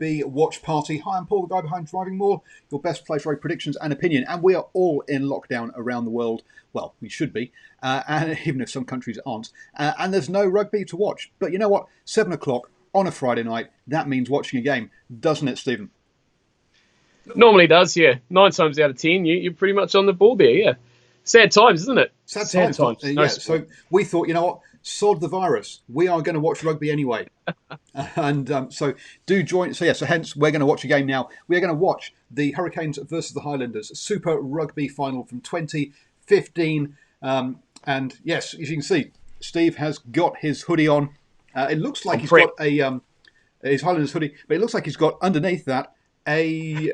Rugby watch party. Hi, I'm Paul, the guy behind DrivingMaul, your best place for predictions and opinion. And we are all in lockdown around the world. Well, we should be, and even if some countries aren't. And there's no rugby to watch. But you know what? 7 o'clock on a Friday night, that means watching a game, doesn't it, Stephen? Normally does, yeah. 9 times out of 10, you're pretty much on the ball there, yeah. Sad times, isn't it? Sad times. No so we thought, you know what? Sod the virus. We are going to watch rugby anyway. And so do join. So hence we're going to watch a game now. We're going to watch the Hurricanes versus the Highlanders Super Rugby final from 2015. And yes, as you can see, Steve has got his hoodie on. It looks like he's got his Highlanders hoodie, but it looks like he's got underneath that a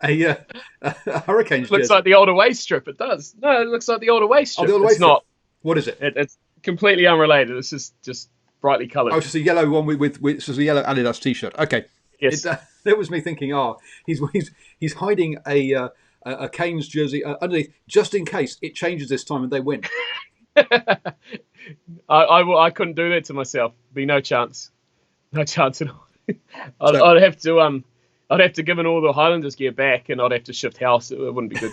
Hurricanes jersey. Looks like the old away strip. It does. No, it looks like the old away strip. The old away strip. Not. What is it? It's completely unrelated. It's just brightly coloured. Oh, it's just a yellow one with it's just a yellow Adidas t-shirt. Okay. Yes. That was me thinking. He's hiding a Canes jersey underneath just in case it changes this time and they win. I couldn't do that to myself. Be no chance at all. I'd have to give all the Highlanders gear back, and I'd have to shift house. It wouldn't be good.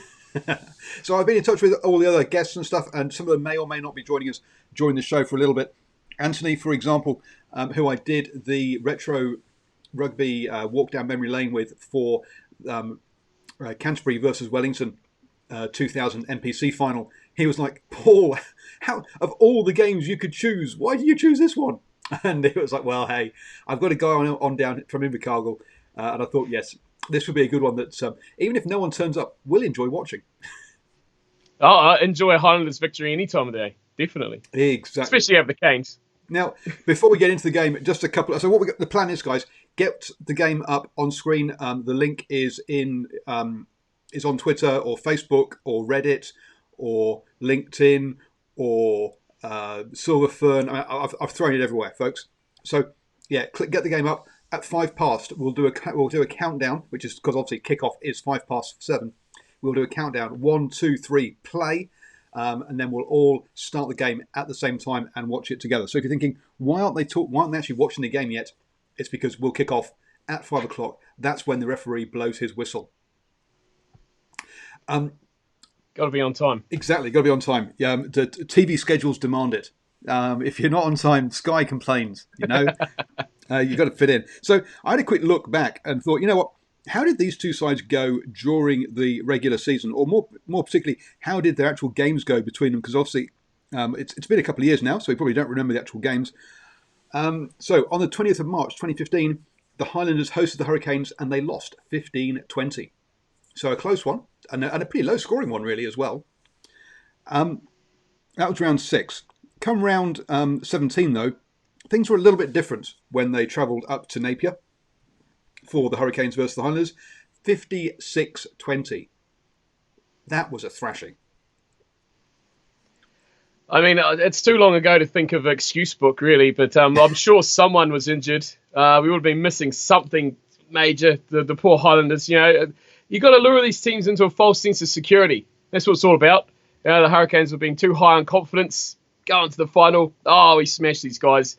So I've been in touch with all the other guests and stuff, and some of them may or may not be joining us during the show for a little bit. Anthony, for example, who I did the retro rugby walk down memory lane with for Canterbury versus Wellington 2000 NPC final. He was like, Paul, how of all the games you could choose, why did you choose this one? And it was like, well, hey, I've got a guy on down from Invercargill, and I thought, yes, this would be a good one that even if no one turns up, we'll enjoy watching. Oh, I enjoy a Highlanders victory any time of the day, definitely. Exactly. Especially over the Canes. Now, before we get into the game, just a couple. So the plan is, guys, get the game up on screen. The link is on Twitter or Facebook or Reddit or LinkedIn or Silver Fern. I've thrown it everywhere, folks. So yeah, get the game up. At 7:05, we'll do a countdown, which is because obviously kickoff is 7:05. We'll do a countdown: 1, 2, 3, play, and then we'll all start the game at the same time and watch it together. So if you're thinking, why aren't they actually watching the game yet? It's because we'll kick off at 5 o'clock. That's when the referee blows his whistle. Got to be on time. Exactly, got to be on time. The TV schedules demand it. If you're not on time, Sky complains. You know. You've got to fit in. So I had a quick look back and thought, you know what? How did these two sides go during the regular season? Or more particularly, how did their actual games go between them? Because obviously, it's been a couple of years now, so we probably don't remember the actual games. So on the 20th of March, 2015, the Highlanders hosted the Hurricanes and they lost 15-20. So a close one and a pretty low-scoring one, really, as well. That was round 6. Come round 17, though, things were a little bit different when they travelled up to Napier for the Hurricanes versus the Highlanders. 56-20. That was a thrashing. I mean, it's too long ago to think of an excuse book, really, but I'm sure someone was injured. We would have been missing something major. The poor Highlanders, you got to lure these teams into a false sense of security. That's what it's all about. The Hurricanes were being too high on confidence, going to the final. Oh, we smashed these guys.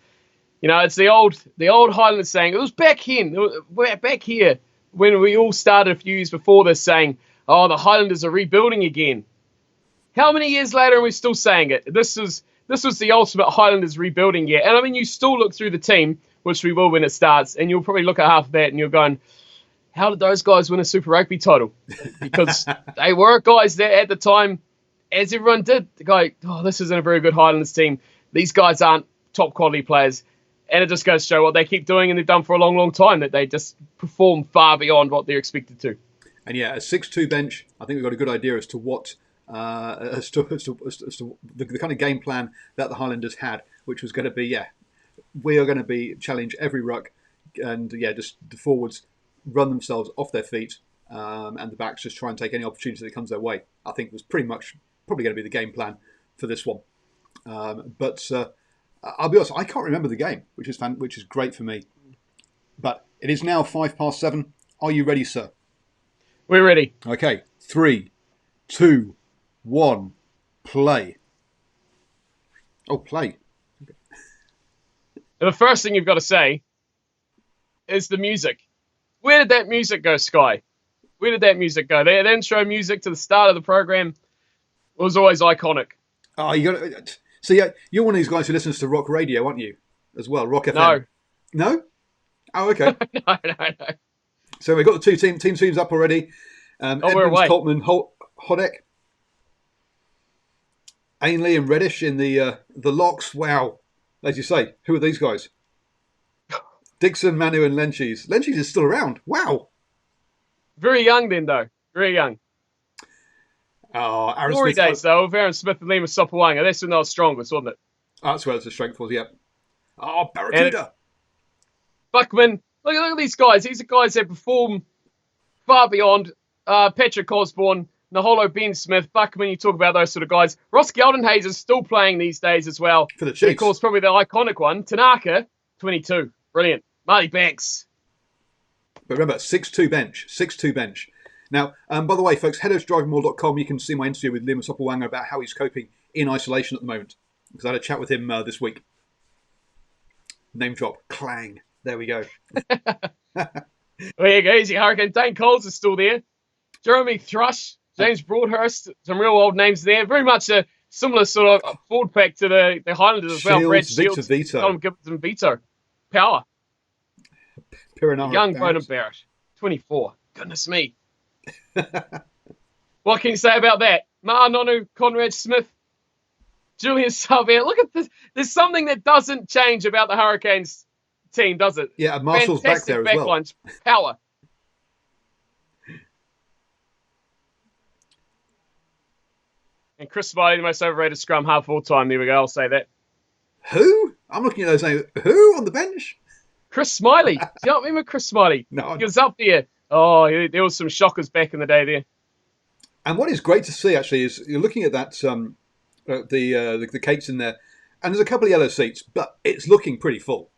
It's the old Highlanders saying, it was back here when we all started a few years before this saying, oh, the Highlanders are rebuilding again. How many years later are we still saying it? This was the ultimate Highlanders rebuilding year. And I mean, you still look through the team, which we will when it starts, and you'll probably look at half of that and you're going, how did those guys win a Super Rugby title? Because they were guys there at the time, as everyone did, go, oh, this isn't a very good Highlanders team. These guys aren't top quality players. And it just goes to show what they keep doing and they've done for a long, long time, that they just perform far beyond what they're expected to. And yeah, a 6-2 bench, I think we've got a good idea as to what, as to the kind of game plan that the Highlanders had, which was going to be, we are going to be challenge every ruck and, just the forwards run themselves off their feet and the backs just try and take any opportunity that comes their way. I think was pretty much probably going to be the game plan for this one. But I'll be honest, I can't remember the game, which is great for me. But it is now 7:05. Are you ready, sir? We're ready. Okay, 3, 2, 1, play. Oh, play. The first thing you've got to say is the music. Where did that music go, Sky? Where did that music go? The intro music to the start of the program was always iconic. Oh, you got to see. You're one of these guys who listens to rock radio, aren't you? As well, Rock FM. No. Oh, okay. No. So we've got the team teams up already. We're away. Coltman, Hodek, Ainley, and Reddish in the locks. Wow, as you say, who are these guys? Dixon, Manu, and Lenchies. Lenchies is still around. Wow. Very young then, though. Very young. Oh, Aaron Glory Smith. days, though, of Aaron Smith and Lima Sopawanga. That's when they were strongest, wasn't it? Oh, that's where the strength was, yeah. Oh, Barracuda. Buckman. Look at these guys. These are guys that perform far beyond Patrick Osborne, Naholo Ben Smith, Buckman. You talk about those sort of guys. Ross Geldenhays is still playing these days as well. For the Chiefs. Of course, probably the iconic one. Tanaka, 22. Brilliant. Marty Banks. But remember, 6'2 bench. Now, by the way, folks, head over to DrivingMaul.com. You can see my interview with Lima Sopawanga about how he's coping in isolation at the moment. Because I had a chat with him this week. Name drop. Clang. There we go. There you go. Easy Hurricane. Dane Coles is still there. Jeremy Thrush. James Broadhurst. Some real old names there. Very much a similar sort of forward pack to the Highlanders as well. Brad Shields, Vito. Colin Gibbons and Vito. Power. Piranha Young Bowden Barrett. 24. Goodness me. What can you say about that? Ma'anonu, Conrad Smith, Julian Savia. Look at this. There's something that doesn't change about the Hurricanes team, does it? Yeah, Marshall's back there as well. Backlines. Power. And Chris Smiley, the most overrated scrum half of all time. There we go. I'll say that. Who? I'm looking at those names. Who on the bench? Chris Smiley. Do you not remember Chris Smiley? No. He was up there. Oh, there was some shockers back in the day there. And what is great to see, actually, is you're looking at that the cakes in there, and there's a couple of yellow seats, but it's looking pretty full.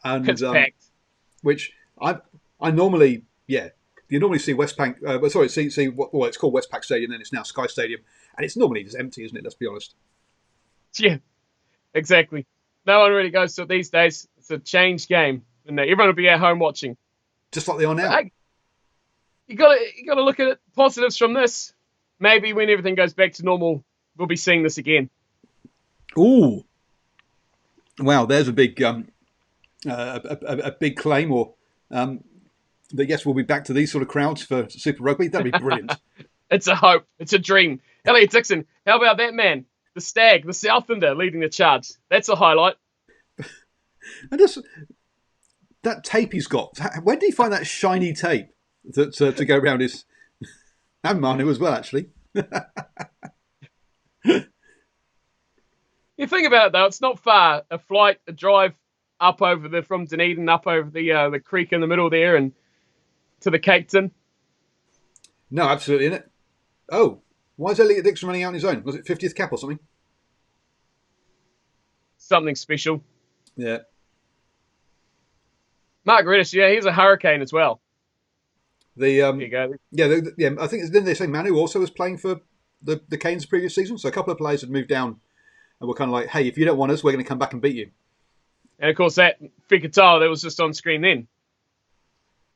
And It's packed. Which I normally, you normally see Westpac. See what it's called Westpac Stadium, then it's now Sky Stadium, and it's normally just empty, isn't it? Let's be honest. Yeah, exactly. No one really goes to it these days. It's a changed game, and everyone will be at home watching. Just like they are now. Hey, you got to look at positives from this. Maybe when everything goes back to normal, we'll be seeing this again. Ooh, wow! There's a big a big claim, or that yes, we'll be back to these sort of crowds for Super Rugby. That'd be brilliant. It's a hope. It's a dream. Elliot Dixon, how about that man? The Stag, the Southlander leading the charge. That's a highlight. And just that tape he's got. Where did he find that shiny tape to go around his... And Manu as well, actually. You think about it, though, it's not far. A drive up over from Dunedin, up over the creek in the middle there and to the Cape Town. No, absolutely, isn't it? Oh, why is Elliot Dixon running out on his own? Was it 50th cap or something? Something special. Yeah. Mark Reddish, he's a Hurricane as well. There you go. Yeah. I think didn't they say Manu also was playing for the Canes previous season? So a couple of players had moved down and were kind of like, "Hey, if you don't want us, we're going to come back and beat you." And of course, that Fikatao that was just on screen then.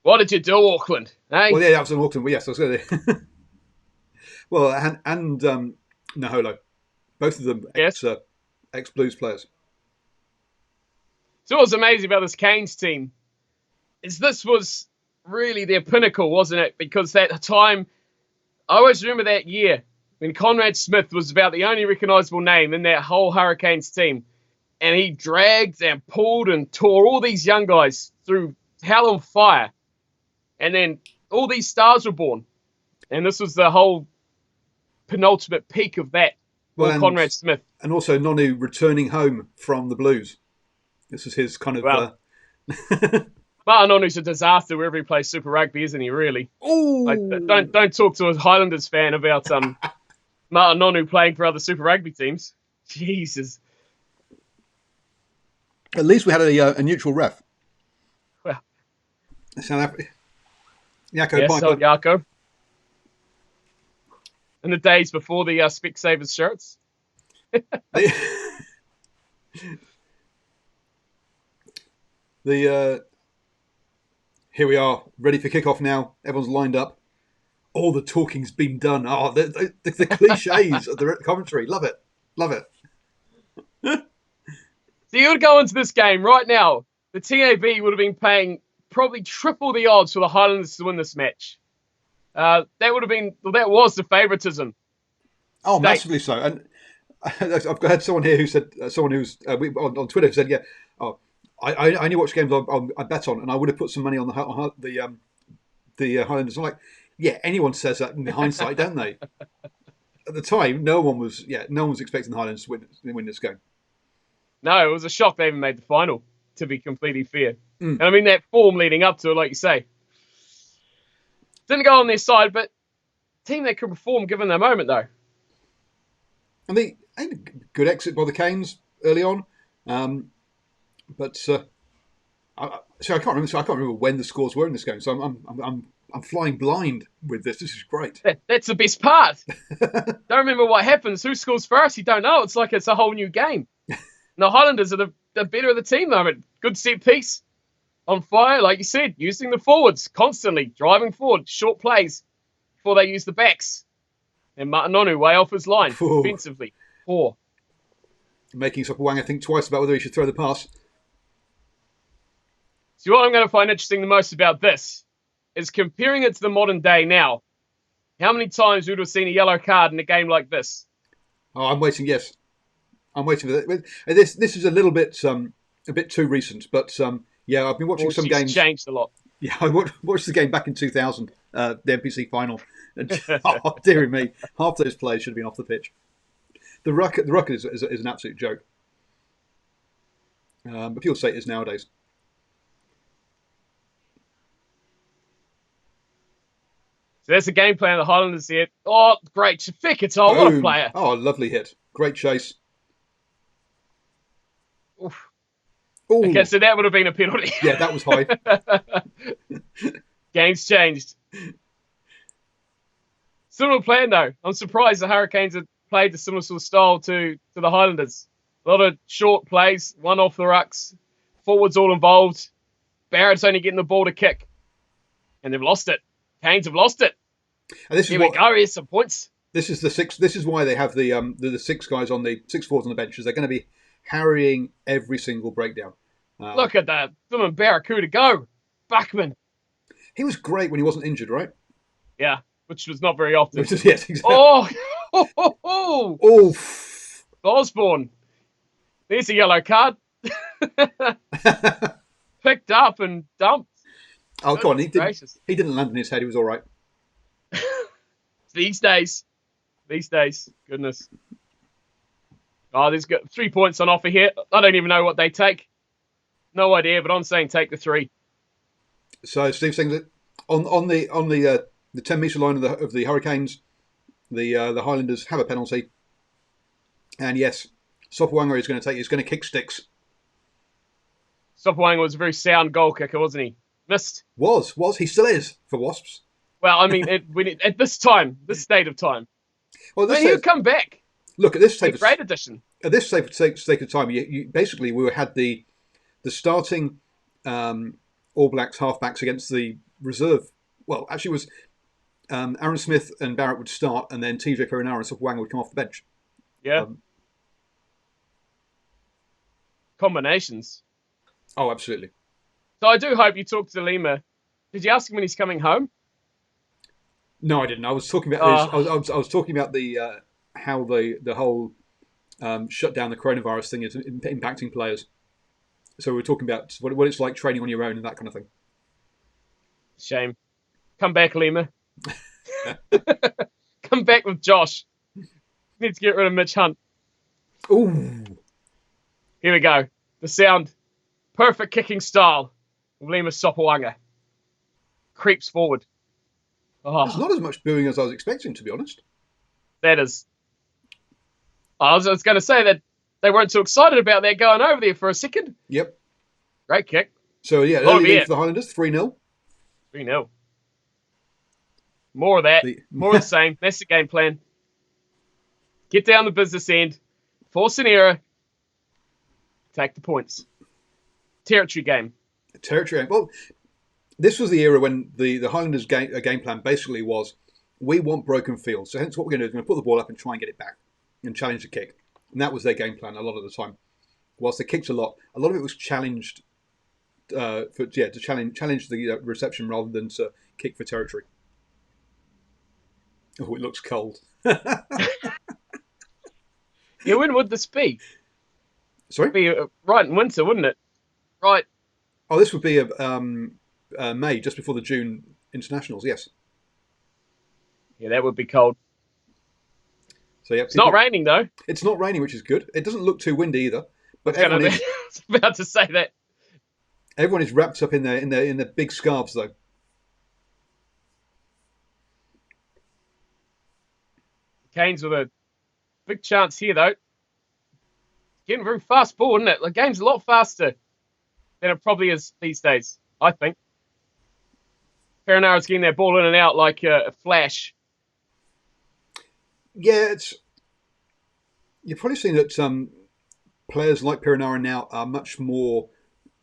What did you do, Auckland? Hey? Well, yeah, that was in Auckland. Well, yes, I was going to. Well, and Naholo, both of them ex Blues players. So what was amazing about this Canes team is this was really their pinnacle, wasn't it? Because at the time, I always remember that year when Conrad Smith was about the only recognisable name in that whole Hurricanes team. And he dragged and pulled and tore all these young guys through hell and fire. And then all these stars were born. And this was the whole penultimate peak of that. Well, Conrad Smith. And also Nonu returning home from the Blues. This is his kind of... Well, Nonu's a disaster wherever he plays Super Rugby, isn't he, really? Ooh. Don't talk to a Highlanders fan about Martin Nonu playing for other Super Rugby teams. Jesus. At least we had a neutral ref. Well. South Africa. Jaco yes, Piper. Jaco. In the days before the Specsavers shirts. Here we are, ready for kickoff now. Everyone's lined up. All the talking's been done. Oh, the cliches of the commentary. Love it. Love it. So you would go into this game right now. The TAB would have been paying probably triple the odds for the Highlanders to win this match. That was the favouritism. Oh, massively so. And I've had someone here who said, someone who's on Twitter who said, yeah, oh, I only watch games I bet on, and I would have put some money on the Highlanders. I'm like, yeah, anyone says that in hindsight, don't they? At the time, no one was expecting the Highlanders to win this game. No, it was a shock they even made the final, to be completely fair. And I mean, that form leading up to it, like you say, didn't go on their side, but team that could perform given their moment, though. And they had a good exit by the Canes early on, but I can't remember. So I can't remember when the scores were in this game. So I'm flying blind with this. This is great. That's the best part. Don't remember what happens. Who scores first? You don't know. It's like it's a whole new game. The Highlanders are the better of the team, though. Good set piece. On fire, like you said, using the forwards constantly, driving forward, short plays before they use the backs. And Matanonu way off his line, defensively. Poor. Making Sopoaga think twice about whether he should throw the pass. So what I'm going to find interesting the most about this is comparing it to the modern day now. How many times would we have seen a yellow card in a game like this? Oh, I'm waiting, yes. I'm waiting for that. This is a little bit a bit too recent, but yeah, I've been watching some games. It's changed a lot. Yeah, I watched the game back in 2000, the NPC final. And, oh, dearie me, half those players should have been off the pitch. The ruck is an absolute joke. But people say it is nowadays. So that's the game plan of the Highlanders here. Oh, great. Shafik, it's all what a player. Oh, lovely hit. Great chase. Oof. Okay, so that would have been a penalty. Yeah, that was high. Game's changed. Similar plan, though. I'm surprised the Hurricanes have played the similar sort of style to the Highlanders. A lot of short plays, one off the rucks, forwards all involved. Barrett's only getting the ball to kick. And they've lost it. Canes have lost it. And this is Here we go. Here's some points. This is the six. This is why they have the six guys on the six forwards on the benches. They're going to be harrying every single breakdown. Look at that. Them Barracuda go. Backman. He was great when he wasn't injured, right? Yeah, which was not very often. Yes, exactly. Oh. Oof. Osborne. There's a yellow card. Picked up and dumped. Oh, come on. He didn't land on his head. He was all right. These days. Goodness. Oh, there's got 3 points on offer here. I don't even know what they take. No idea, but I'm saying take the 3. So Steve's saying that on the 10-metre line of the Hurricanes, the Highlanders have a penalty. And yes, Sopoaga is going to kick sticks. Sopoaga was a very sound goal kicker, wasn't he? Missed. Was. He still is for Wasps. Well, I mean, at this state of time. Well, he'll come back. Look, at this stage, great addition. At this sake of time, you basically we had the starting All Blacks halfbacks against the reserve. Well, actually, it was Aaron Smith and Barrett would start, and then TJ Perenara and Sopoaga would come off the bench. Yeah. Combinations. Oh, absolutely. So I do hope you talk to Lima. Did you ask him when he's coming home? No, I didn't. I was talking about I was talking about the how the whole shut down the coronavirus thing is impacting players. So we're talking about what it's like training on your own and that kind of thing. Shame. Come back, Lima. Come back with Josh. Need to get rid of Mitch Hunt. Ooh. Here we go. The sound. Perfect kicking style. Lima Sopoaga. Creeps forward. Oh. There's not as much booing as I was expecting, to be honest. That is. I was going to say that they weren't too excited about that going over there for a second. Yep. Great kick. So, yeah, early lead for the Highlanders, 3-0. 3-0. More of that. More of the same. That's the game plan. Get down the business end. Force an error. Take the points. Territory game. Territory game. Well, this was the era when the Highlanders' game plan basically was, we want broken fields. So hence what we're going to do is we're going to put the ball up and try and get it back and challenge the kick. And that was their game plan a lot of the time. Whilst they kicked a lot of it was challenged to challenge the reception rather than to kick for territory. Oh, it looks cold. Yeah, when would this be? Sorry? It'd be right in winter, wouldn't it? Right. Oh, this would be May, just before the June internationals. Yes. Yeah, that would be cold. So yeah, it's not raining though. It's not raining, which is good. It doesn't look too windy either. But I was about to say that. Everyone is wrapped up in their big scarves though. Canes with a big chance here though. Getting very fast ball, isn't it? The game's a lot faster than it probably is these days, I think. Perenara's getting their ball in and out like a flash. Yeah, you've probably seen that players like Perenara now are much more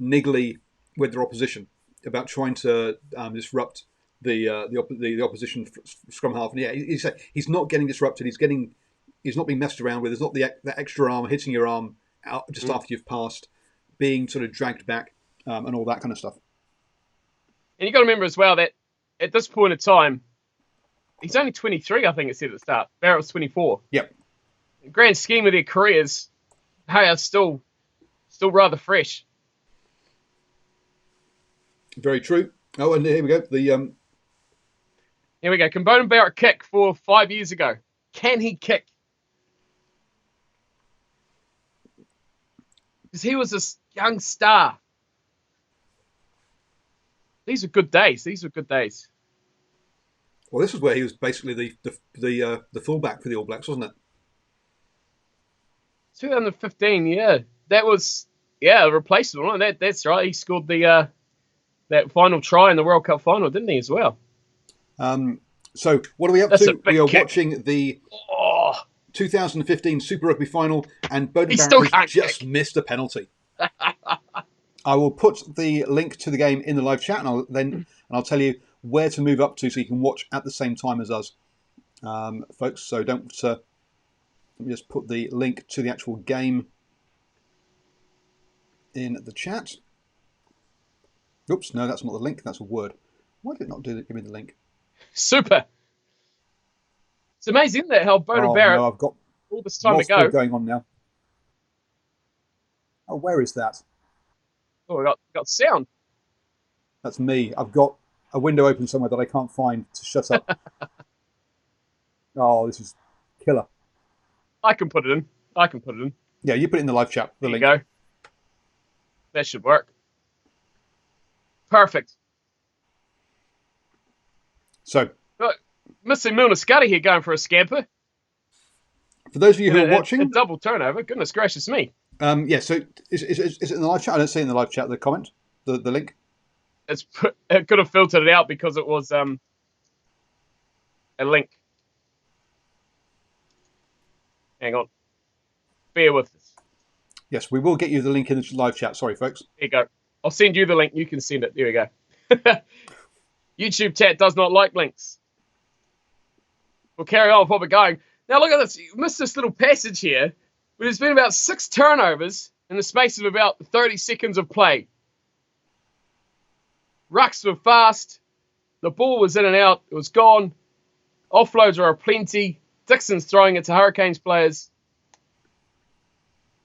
niggly with their opposition about trying to disrupt the opposition scrum half. And yeah, he's not getting disrupted. He's not being messed around with. There's not the extra arm hitting your arm out just after you've passed, being sort of dragged back and all that kind of stuff. And you've got to remember as well that at this point in time, he's only 23, I think it said at the start. Barrett was 24. Yep. In the grand scheme of their careers, they are still rather fresh. Very true. Oh, and here we go. Here we go. Can Beauden Barrett kick for 5 years ago? Can he kick? Because he was this young star. These are good days. Well, this is where he was basically the fullback for the All Blacks, wasn't it? 2015, yeah. That was a replacement. That's right. He scored the that final try in the World Cup final, didn't he, as well? So what are we up to? We are watching the 2015 Super Rugby final, and Beauden Barrett has just missed a penalty. I will put the link to the game in the live chat, and I'll tell you where to move up to so you can watch at the same time as us, folks. So don't. Let me just put the link to the actual game in the chat. Oops, no, that's not the link. That's a word. Why did it not give me the link? Super. It's amazing, isn't it, how Beauden Barrett, no, I've got all this time to go. Going on now. Oh, where is that? Oh, we got sound. That's me. I've got a window open somewhere that I can't find to shut up. Oh, this is killer. I can put it in. Yeah, you put it in the live chat. There you go. That should work. Perfect. So, Missy Milner Scuddy here going for a scamper. For those of you who are watching, a double turnover. Goodness gracious me. Yeah. So is it in the live chat? I don't see it in the live chat. The comment, the link. It could have filtered it out because it was a link. Hang on. Bear with us. Yes, we will get you the link in the live chat. Sorry, folks. There you go. I'll send you the link. You can send it. There we go. YouTube chat does not like links. We'll carry on with what we're going. Now look at this. You missed this little passage here. There's been about 6 turnovers in the space of about 30 seconds of play. Rucks were fast. The ball was in and out. It was gone. Offloads are aplenty. Dixon's throwing it to Hurricanes players.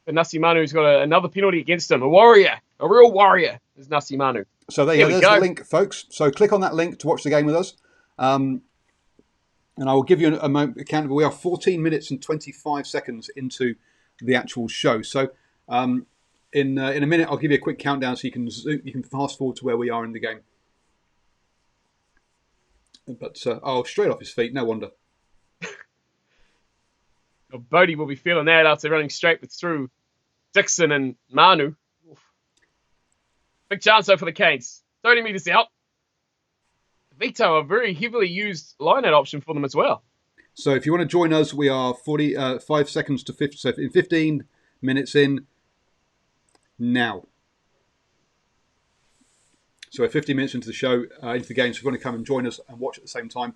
But Nasi Manu's got another penalty against him. A warrior. A real warrior is Nasi Manu. So there you go. There's the link, folks. So click on that link to watch the game with us. And I will give you a moment account. We are 14 minutes and 25 seconds into the actual show. So in a minute, I'll give you a quick countdown so you can fast forward to where we are in the game. But straight off his feet. No wonder. Bodie will be feeling that after running straight through Dixon and Manu. Oof. Big chance though for the Canes. 30 metres out. Vito, a very heavily used line-out option for them as well. So if you want to join us, we are 45 seconds to 50. So in 15 minutes in now. So we're 50 minutes into the show, into the game, so if you want to come and join us and watch at the same time.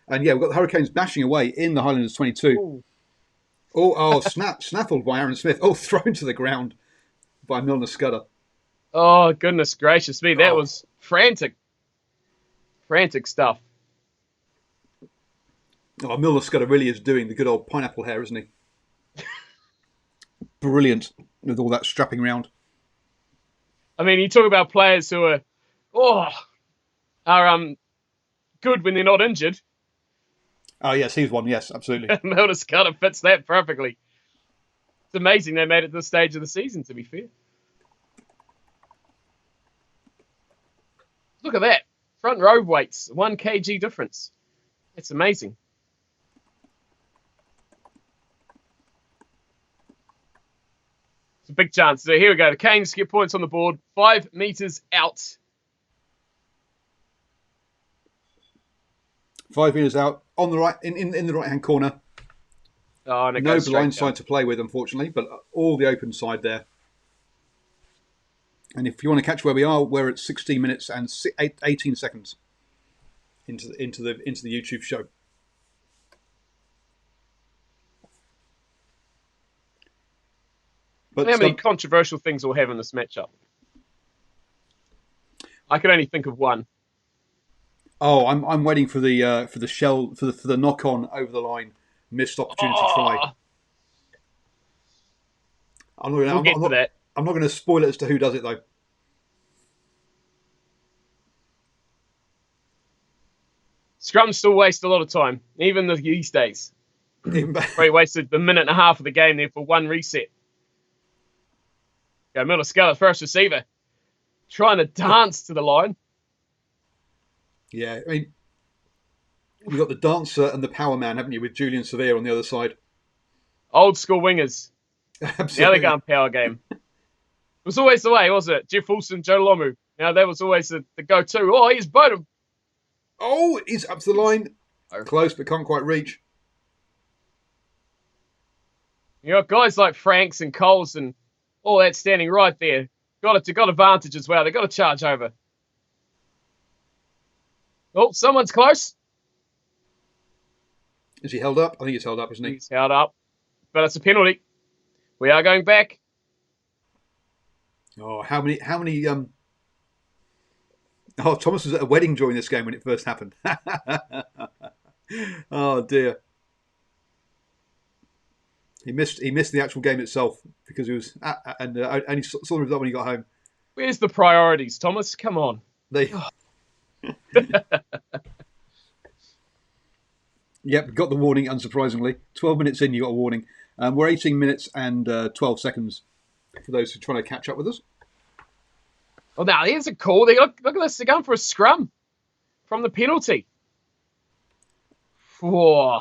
And yeah, we've got the Hurricanes bashing away in the Highlanders 22. Ooh. Snaffled by Aaron Smith. Thrown to the ground by Milner Scudder. Oh, goodness gracious me. That was frantic stuff. Milner Scudder really is doing the good old pineapple hair, isn't he? Brilliant with all that strapping around. I mean, you talk about players who are good when they're not injured. Oh, yes, he's one. Yes, absolutely. Milner Scudder fits that perfectly. It's amazing they made it this stage of the season, to be fair. Look at that. Front row weights, 1 kg difference. It's amazing. It's a big chance. So here we go. The Canes get points on the board. 5 meters out. 5 meters out on the right, in the right-hand corner. Oh, and no blind side to play with, unfortunately, but all the open side there. And if you want to catch where we are, we're at 16 minutes and 18 seconds into the YouTube show. But how many controversial things we'll have in this matchup? I can only think of one. Oh, I'm waiting for the knock on over the line missed opportunity try. We'll get to that. I'm not going to spoil it as to who does it, though. Scrums still waste a lot of time, even these days. Probably wasted the minute and a half of the game there for one reset. Go Milner Scudder, first receiver. Trying to dance to the line. Yeah, I mean, you've got the dancer and the power man, haven't you, with Julian Severe on the other side. Old school wingers. Absolutely. Now they're going power game. It was always the way, wasn't it? Jeff Wilson, Joe Lomu. Now that was always the go-to. Oh, he's bottom. Oh, he's up to the line. Close, but can't quite reach. You got guys like Franks and Coles and all that standing right there. Got advantage as well. They got to charge over. Oh, someone's close. Is he held up? I think he's held up, isn't he? He's held up. But it's a penalty. We are going back. Oh, how many Oh, Thomas was at a wedding during this game when it first happened. Oh dear. He missed the actual game itself because he was only saw the result when he got home. Where's the priorities, Thomas? Come on. Yep, got the warning, unsurprisingly. 12 minutes in, you got a warning. We're 18 minutes and 12 seconds for those who are trying to catch up with us. Oh, now here's a call. Look at this. They're going for a scrum from the penalty. Whoa.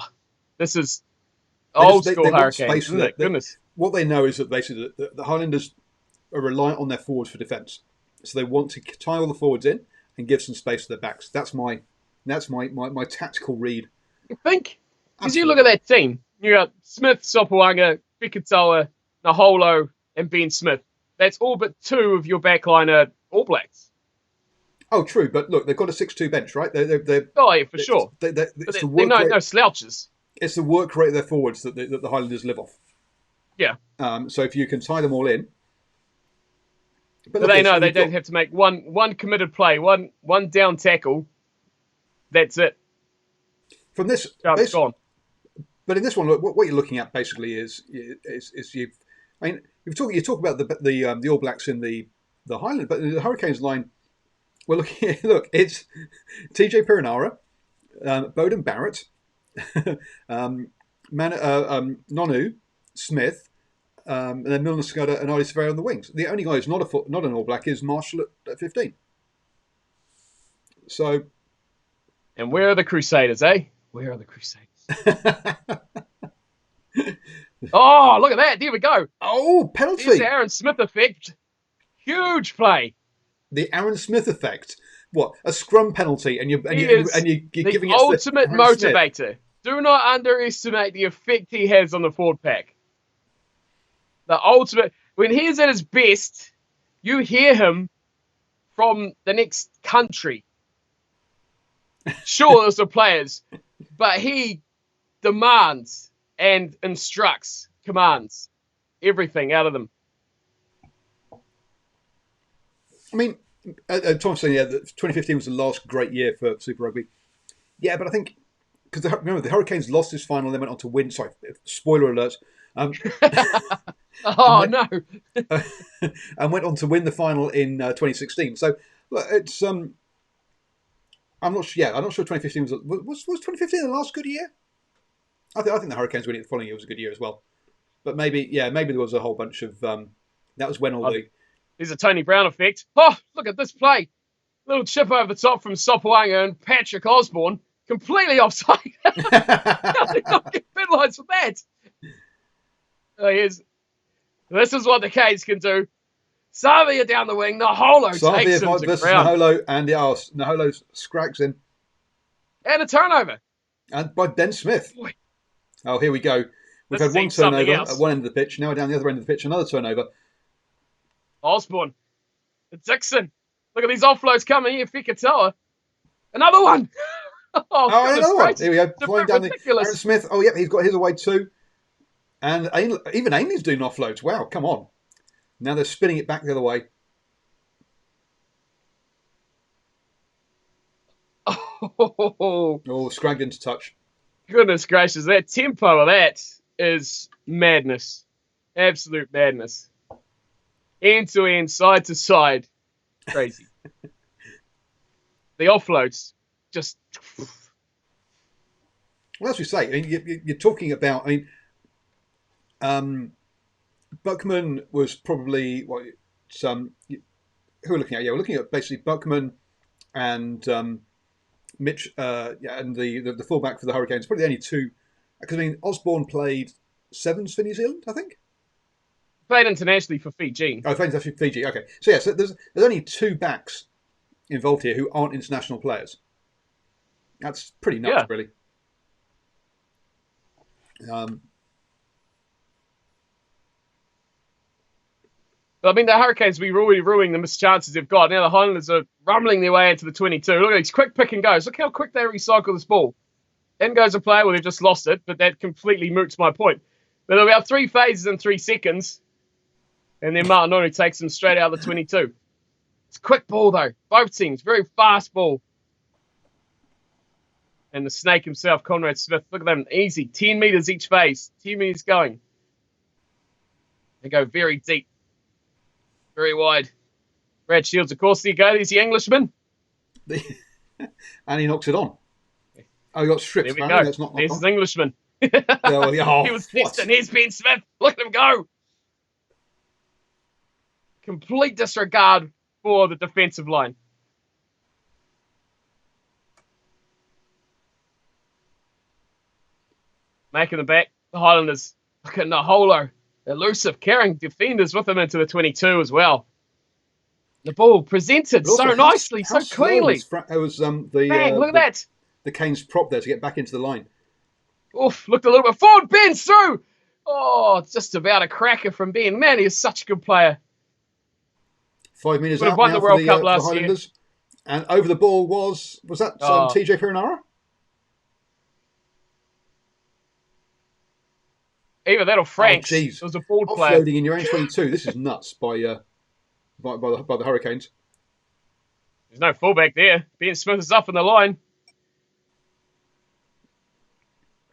This is old school Hurricanes, isn't it? Goodness. What they know is that basically the Highlanders are reliant on their forwards for defence. So they want to tie all the forwards in and give some space to their backs. That's my tactical read. You think? Because you look at that team. You got Smith, Sopoaga, Fikatoa, Naholo, and Ben Smith. That's all but 2 of your backline All Blacks. Oh, true. But look, they've got a 6-2 bench, right? Oh, yeah, for sure. They're no slouches. It's the work rate of their forwards that the Highlanders live off. Yeah. So if you can tie them all in. But they know they don't have to make one committed play, one down tackle. That's it. From this, gone. But in this one, look, what you're looking at basically is you've. I mean, you talk about the All Blacks in the Highland, but the Hurricanes line. Well, look, it's TJ Perenara, Bowden Barrett, Nonu, Smith, and then Milner Scudder and Artie Surveyor on the wings. The only guy who's not an All Black is Marshall at 15. So. And where are the Crusaders, eh? Where are the Crusaders? Oh, look at that. There we go. Oh, penalty. There's the Aaron Smith effect. Huge play. The Aaron Smith effect. What? A scrum penalty and you're giving the ultimate motivator. Smith. Do not underestimate the effect he has on the forward pack. The ultimate. When he's at his best, you hear him from the next country. Sure, there's the players, but he demands and instructs, commands everything out of them. I mean, Tom's saying, that 2015 was the last great year for Super Rugby. Yeah, but I think, because remember, the Hurricanes lost this final, they went on to win. Sorry, spoiler alert. No. And went on to win the final in 2016. So, look, it's I'm not sure. Yeah, I'm not sure. 2015 was 2015 the last good year. I think the Hurricanes winning the following year was a good year as well. But maybe there was a whole bunch of that was when all the. There's a Tony Brown effect. Oh, look at this play! Little chip over the top from Sopoaga and Patrick Osborne, completely offside. How did not get penalised for that? This is what the Canes can do. Savia down the wing. Naholo takes him to versus ground. Naholo, and Naholo scrags in. And a turnover. And by Ben Smith. Boy. Oh, here we go. We've had one turnover at one end of the pitch. Now we're down the other end of the pitch. Another turnover. Osborne. Dixon. Look at these offloads coming here. Fikatoa. Another one. Another one. Here we go. Flying down ridiculous. Aaron Smith. Oh, yeah, he's got his away too. And even Ainley's doing offloads. Wow, come on. Now they're spinning it back the other way. Oh, scragged into touch. Goodness gracious. That tempo of that is madness. Absolute madness. End to end, side to side. Crazy. The offloads just. Well, as we say, I mean, you're talking about. I mean, Buckman was probably who we're looking at. Yeah, we're looking at basically Buckman and Mitch, and the fullback for the Hurricanes. Probably the only two, because I mean Osborne played sevens for New Zealand, I think. Played internationally for Fiji. Oh, played internationally for Fiji. Okay, so yeah, so there's only two backs involved here who aren't international players. That's pretty nuts, really. I mean, the Hurricanes will be really ruining the missed chances they've got. Now the Highlanders are rumbling their way into the 22. Look at these quick pick and goes. Look how quick they recycle this ball. In goes a player. Well, they've just lost it, but that completely moots my point. But there'll be about 3 phases in 3 seconds. And then Martinoni takes them straight out of the 22. It's a quick ball, though. Both teams. Very fast ball. And the snake himself, Conrad Smith. Look at them. Easy. 10 metres each phase. 10 metres going. They go very deep. Very wide. Brad Shields, of course, there you go. There's the Englishman. And he knocks it on. Oh, he got stripped. There we go. That's not There's his Englishman. He was testing. Here's Ben Smith. Look at him go. Complete disregard for the defensive line. Making the back. The Highlanders. Look at Naholo. Elusive, carrying defenders with him into the 22 as well. The ball presented so nicely, so cleanly. It was Bang, look at that. The Canes prop there to get back into the line. Oof, looked a little bit forward. Ben's through. Oh, just about a cracker from Ben. Man, he is such a good player. 5 minutes out won now the World Cup last the Highlanders. Year. And over the ball was that TJ Piranara? Either that or Franks. It was a forward player. Offloading in your own 22. This is nuts by the Hurricanes. There's no fullback there. Ben Smith is up in the line.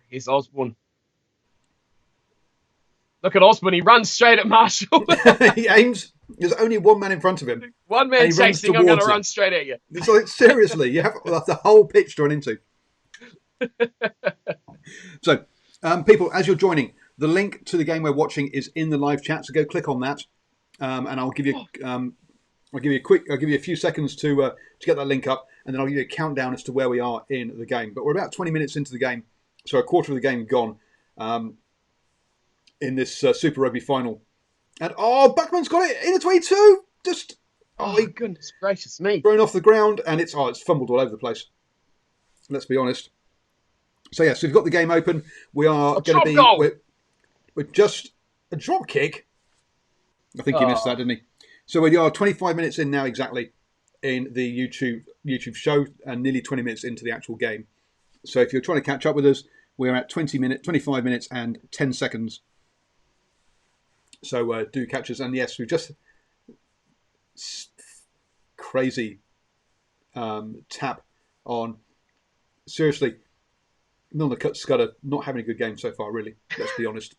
Here's Osborne. Look at Osborne. He runs straight at Marshall. He aims. There's only one man in front of him. One man chasing. I'm going to run straight at you. It's like, seriously, you have the whole pitch to run into. So, people, as you're joining, the link to the game we're watching is in the live chat. So go click on that, and I'll give you a few seconds to get that link up, and then I'll give you a countdown as to where we are in the game. But we're about 20 minutes into the game, so a quarter of the game gone in this Super Rugby final. And Buckman's got it in the 22. Just goodness gracious me! Thrown off the ground, and it's fumbled all over the place. Let's be honest. So yeah, so we've got the game open. We are going to be. We're just a drop kick. I think he missed that, didn't he? So we are 25 minutes in now exactly in the YouTube show and nearly 20 minutes into the actual game. So if you're trying to catch up with us, we're at 25 minutes and 10 seconds. So do catch us. And yes, we've just crazy tap on. Seriously, Milner Scudder not having a good game so far, really. Let's be honest.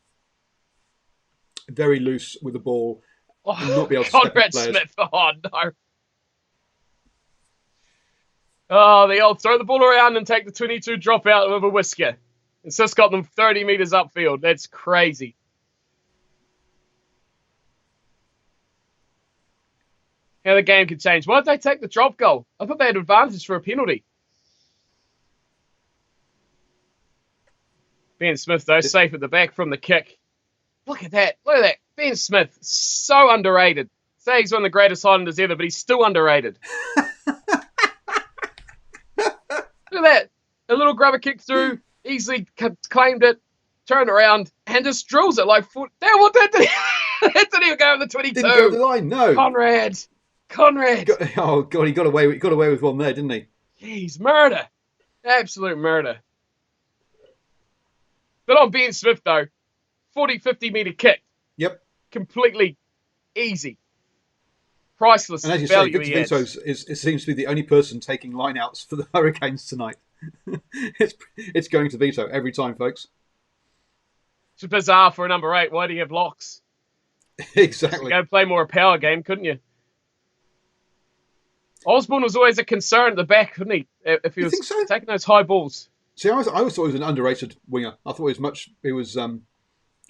Very loose with the ball. Not be able to step Conrad players. Smith. Oh, no. Oh, the old throw the ball around and take the 22 drop out with a whisker. It's just got them 30 metres upfield. That's crazy. How the game could change. Why did they take the drop goal? I thought they had advantage for a penalty. Ben Smith, though, safe at the back from the kick. Look at that. Look at that. Ben Smith, so underrated. Say he's one of the greatest Highlanders ever, but he's still underrated. Look at that. A little grubber kick through, easily claimed it, turned around, and just drills it like foot. Damn, what that did? That didn't even go over the 22. Didn't go over the line, no. Conrad. Oh, God, he got away with one there, didn't he? Jeez, murder. Absolute murder. But on Ben Smith, though, 40, 50 metre kick. Yep. Completely easy. Priceless. And as you say, Victor Vito it seems to be the only person taking line-outs for the Hurricanes tonight. It's going to Vito every time, folks. It's bizarre for a number 8. Why do you have locks? Exactly. Go play more a power game, couldn't you? Osborne was always a concern at the back, couldn't he? If he was taking those high balls. See, I always thought he was an underrated winger. I thought he was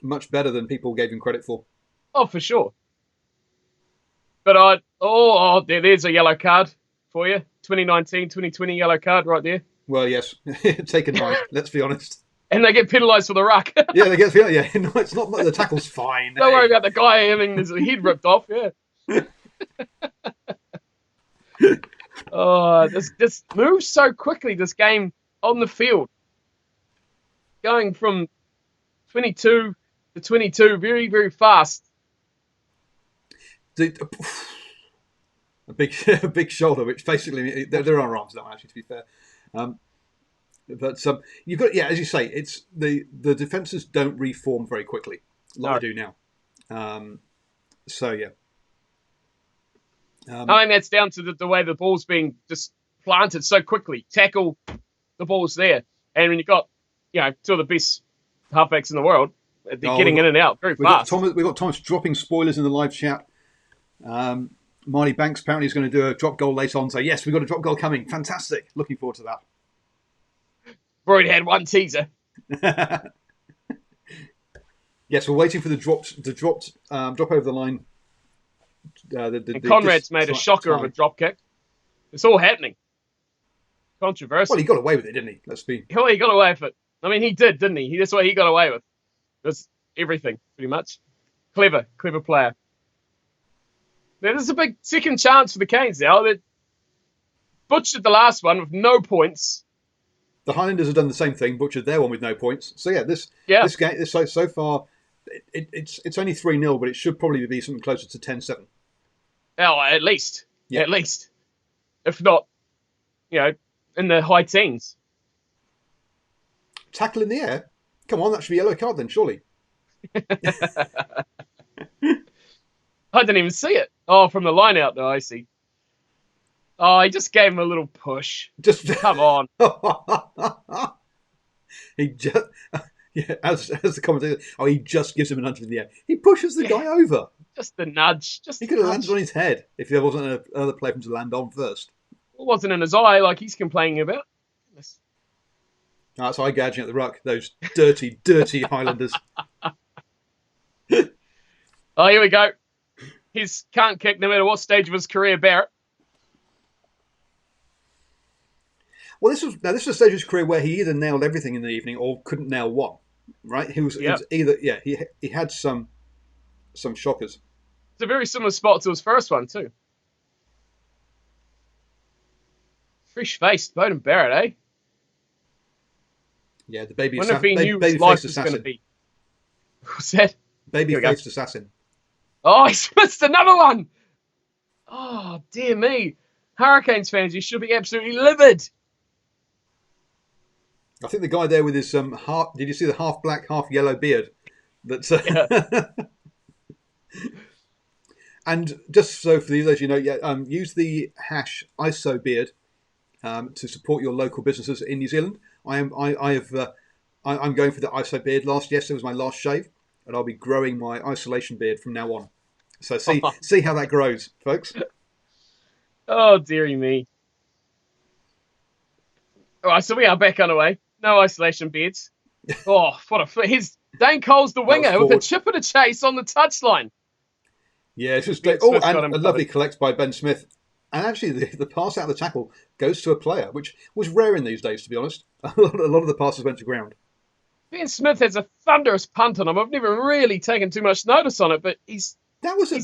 much better than people gave him credit for. Oh, for sure. But there's a yellow card for you. 2019, 2020 yellow card right there. Well, yes. Take a night, let's be honest. And they get penalised for the ruck. Yeah, they get penalised. Yeah, no, it's not the tackle's fine. Don't worry about the guy having his head ripped off. Yeah. This moves so quickly, this game on the field. Going from 22 to 22 very, very fast. A big shoulder, which basically there are arms now, actually, to be fair. But you've got, as you say, it's the defences don't reform very quickly like they do now. So yeah. I think that's down to the way the ball's being just planted so quickly. Tackle, the ball's there, and when you've got two of the best halfbacks in the world, they're getting in and out very fast. We've got Thomas dropping spoilers in the live chat. Marty Banks apparently is going to do a drop goal later on. So yes, we've got a drop goal coming. Fantastic. Looking forward to that. We've already had one teaser. Yes, we're waiting for the drop over the line. Conrad's made a shocker of a drop kick. It's all happening. Controversial. Well, he got away with it, didn't he? Well, he got away with it. I mean, he did, didn't he? That's what he got away with. That's everything, pretty much. Clever player. There's a big second chance for the Canes now. They butchered the last one with no points. The Highlanders have done the same thing, butchered their one with no points. So this game, so far, it's only 3-0, but it should probably be something closer to 10-7. Oh, at least. Yeah. At least. If not, in the high teens. Tackle in the air? Come on, that should be a yellow card then, surely. I didn't even see it. Oh, from the line out, though, I see. Oh, he just gave him a little push. Come on. He just... Yeah, as the commentator... Oh, he just gives him a nudge in the air. He pushes the guy over. Just a nudge. He could have landed on his head if there wasn't another player for him to land on first. It wasn't in his eye like he's complaining about. That's eye gouging at the ruck. Those dirty, dirty Highlanders. Oh, here we go. He's can't kick no matter what stage of his career, Barrett. Well, this was a stage of his career where he either nailed everything in the evening or couldn't nail one. Right? He was either he had some shockers. It's a very similar spot to his first one too. Fresh faced Bowden Barrett, eh? Yeah, the baby. Wonder if he knew his life was going to be. What's that? Baby-faced assassin. Oh, he's missed another one. Oh, dear me. Hurricanes fans, you should be absolutely livid. I think the guy there with his half. Did you see the half black, half yellow beard? That's Yeah. And just so for those you know, use the hash ISOBeard to support your local businesses in New Zealand. I'm going for the ISOBeard. Yesterday was my last shave, and I'll be growing my isolation beard from now on. So see how that grows, folks. Oh, dearie me. All right, so we are back underway. No isolation beards. Oh, here's Dane Cole's the winger with a chip and a chase on the touchline. Yeah, it's just Ben great. Smith got And him a lovely covered. collect by Ben Smith. And actually, the pass out of the tackle goes to a player, which was rare in these days, to be honest. A lot of the passes went to ground. Ben Smith has a thunderous punt on him. I've never really taken too much notice on it, but he's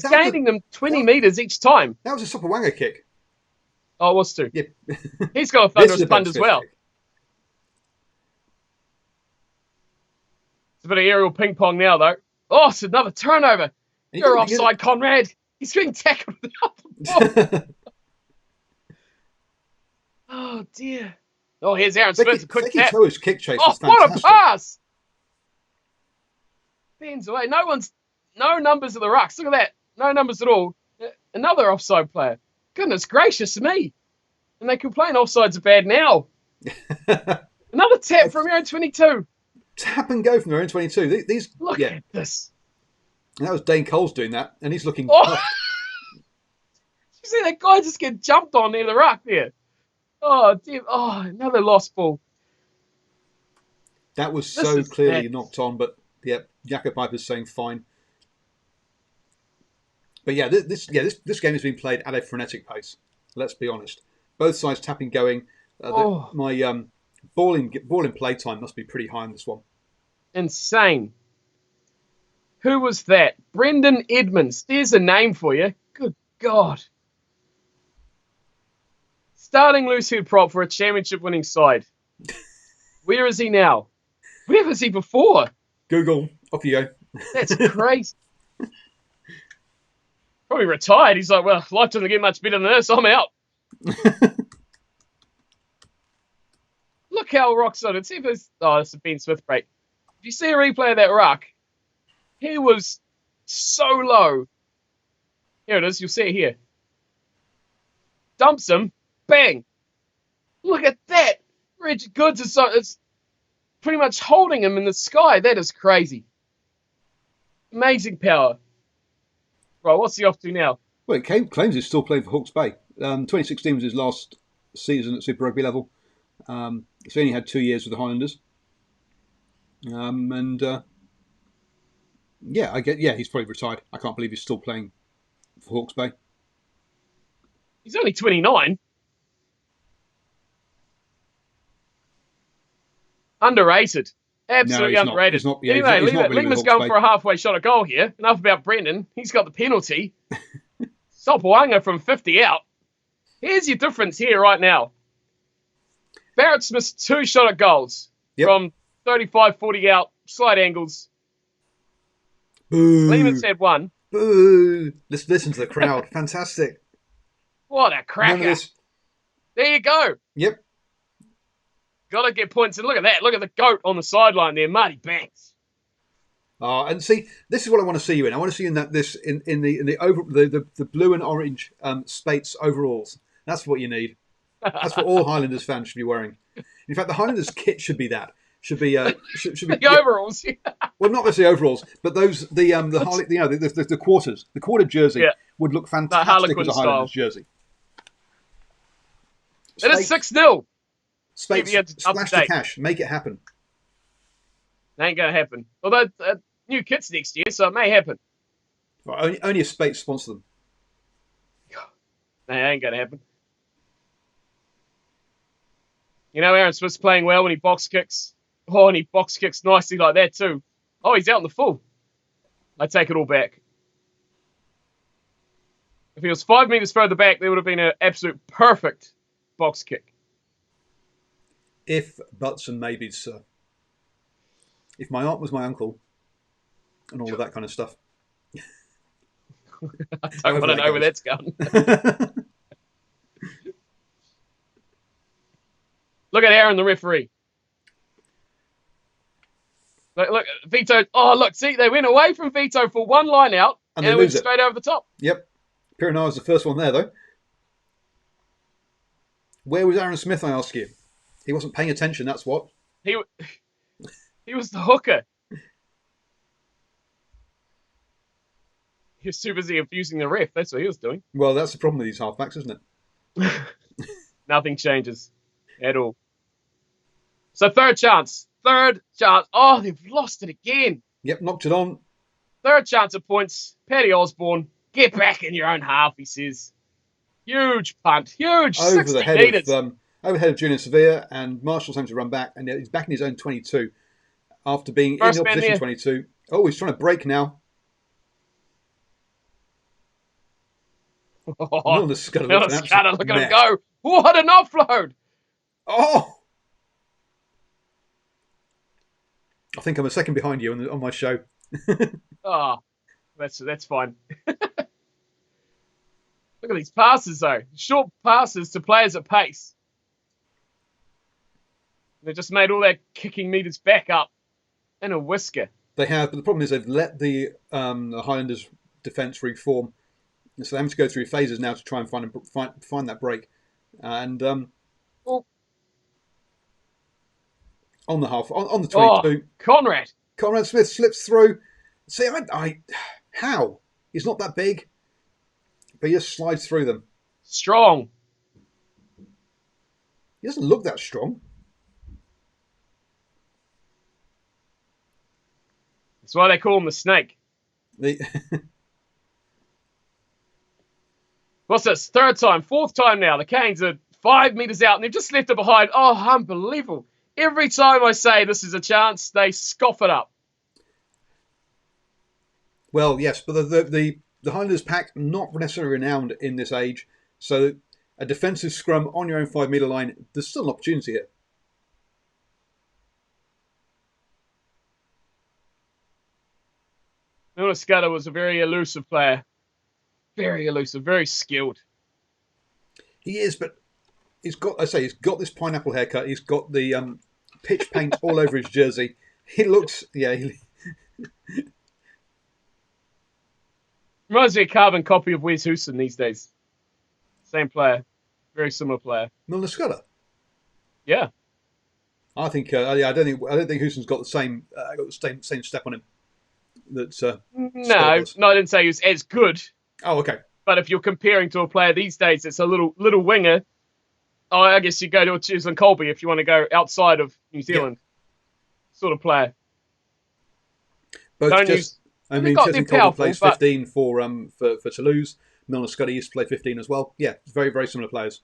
gaining them 20 metres each time. That was a Sopawanga kick. Oh, it was too. Yeah. He's got a thunderous punt as well. Kick. It's a bit of aerial ping pong now, though. Oh, it's another turnover. You're offside, Conrad. He's being tackled without the ball. Oh, dear. Oh, here's Aaron Smith. A quick tap. Toa's kick chase was fantastic. What a pass! Bends away. No numbers of the rucks. Look at that. No numbers at all. Another offside player. Goodness gracious me. And they complain offsides are bad now. Another tap from your own 22. Tap and go from their own 22. Look at this. And that was Dane Cole's doing that, and he's looking. Oh. You see that guy just get jumped on near the ruck there. Oh, dear. Oh, another lost ball. That was so clearly knocked on, but yeah, Jakob Piper's saying fine. But yeah, this game has been played at a frenetic pace. Let's be honest. Both sides tapping going. My ball in play time must be pretty high on this one. Insane. Who was that? Brendan Edmonds. There's a name for you. Good God. Starting loose head prop for a championship winning side. Where is he now? Where was he before? Google. Off you go. That's crazy. Probably retired. He's like, well, life doesn't get much better than this. I'm out. Look how rock solid. See if it's... Oh, it's a Ben Smith break. If you see a replay of that ruck, he was so low. Here it is. You'll see it here. Dumps him. Bang. Look at that. Richard Goods is pretty much holding him in the sky. That is crazy. Amazing power. Right, what's he off to now? Well, he claims he's still playing for Hawke's Bay. 2016 was his last season at Super Rugby level. So he only had 2 years with the Highlanders. He's probably retired. I can't believe he's still playing for Hawke's Bay. He's only 29. Underrated. Absolutely underrated. He's not anyway, really Lingman's going for a halfway shot at goal here. Enough about Brendan. He's got the penalty. Sopawanga from 50 out. Here's your difference here right now. Barrett's missed 2 shot at goals from 35, 40 out, slight angles. Boo. Lehman's had 1. Boo. Listen to the crowd. Fantastic. What a cracker. There you go. Yep. Got to get points. And look at that. Look at the goat on the sideline there, Marty Banks. And see, this is what I want to see you in. I want to see you in the blue and orange Spates overalls. That's what you need. That's what all Highlanders fans should be wearing. In fact, the Highlanders kit should be that. Should be the overalls. Well, not necessarily overalls, but the quarters. The quarter jersey would look fantastic as a Highlanders jersey. It is 6-0. Spates, splash the cash. Make it happen. That ain't going to happen. Although, new kits next year, so it may happen. Well, only if Spates sponsor them. That ain't going to happen. You know, Aaron Smith's playing well when he box kicks. Oh, and he box kicks nicely like that too. Oh, he's out in the full. I take it all back. If he was 5 meters further back, there would have been an absolute perfect box kick. If buts and maybes, sir. If my aunt was my uncle, and all of that kind of stuff. I don't want to know where that's going. Look at Aaron, the referee. Look, Vito. Oh, look, see, they went away from Vito for one line out, and it went straight over the top. Yep. Piranha was the first one there, though. Where was Aaron Smith, I ask you? He wasn't paying attention, that's what. He was the hooker. He was too busy abusing the ref. That's what he was doing. Well, that's the problem with these halfbacks, isn't it? Nothing changes at all. So third chance. Oh, they've lost it again. Yep, knocked it on. Third chance at points. Paddy Osborne, get back in your own half, he says. Huge punt. Huge. Over 60 the head meters. Over the head of Julian Sevilla, and Marshall's having to run back, and he's back in his own 22 after being First in the opposition 22. Oh, he's trying to break now. Milner Scudder, look at him go. What an offload. Oh! I think I'm a second behind you on my show. Oh, that's fine. Look at these passes, though. Short passes to players at pace. They just made all their kicking meters back up in a whisker. They have, but the problem is they've let the Highlanders defence reform. So they're having to go through phases now to try and find that break. And on the half, on the 22. Oh, Conrad Smith slips through. See, how? He's not that big. But he just slides through them. Strong. He doesn't look that strong. That's why they call him the snake. What's this? Third time, fourth time now. The Canes are 5 meters out and they've just left it behind. Oh, unbelievable. Every time I say this is a chance, they scoff it up. Well, yes, but the Highlanders pack not necessarily renowned in this age. So a defensive scrum on your own 5 metre line, there's still an opportunity here. Milner Scudder was a very elusive player. Very elusive, very skilled. He is, but he's got this pineapple haircut. He's got the pitch paint all over his jersey. He looks, Reminds me of a carbon copy of Wes Houston these days. Same player. Very similar player. Milner Scudder? Yeah. I think, I don't think Houston's got the same step on him. No, I didn't say he was as good. Oh, okay. But if you're comparing to a player these days, it's a little winger. Oh, I guess you go to a Cheslin Colby if you want to go outside of New Zealand. Yeah. Sort of player. Cheslin Colby plays 15 for Toulouse. Milner Scudder used to play 15 as well. Yeah, very, very similar players.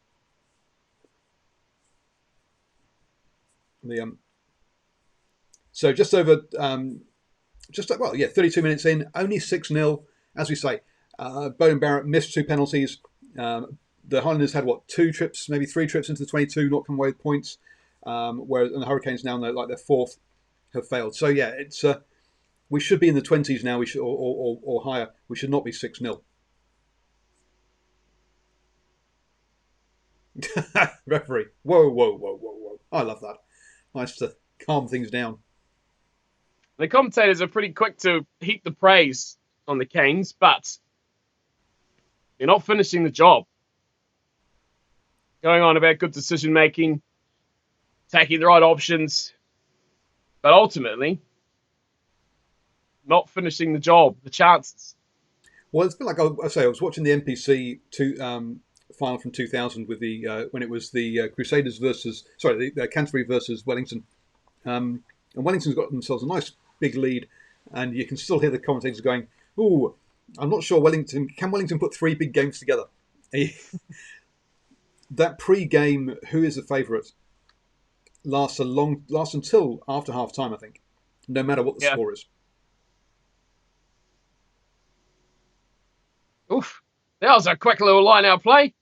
So just over 32 minutes in, only 6-0, as we say. Bowden Barrett missed 2 penalties. The Highlanders had 2 trips, maybe 3 trips into the 22, not come away with points. Whereas the Hurricanes now, like their 4th, have failed. So yeah, it's we should be in the 20s now. We should or higher. We should not be 6-0. Referee, whoa! I love that. Nice to calm things down. The commentators are pretty quick to heap the praise on the Canes, but they're not finishing the job. Going on about good decision making, taking the right options, but ultimately not finishing the job, the chances. Well, it's been like I was watching the NPC final from 2000 with the when it was the Crusaders the Canterbury versus Wellington, and Wellington's got themselves a nice big lead, and you can still hear the commentators going, "Ooh, I'm not sure can Wellington put 3 big games together?" That pre-game, who is the favourite, lasts until after half time, I think, no matter what the score is. Oof, that was a quick little line-out play.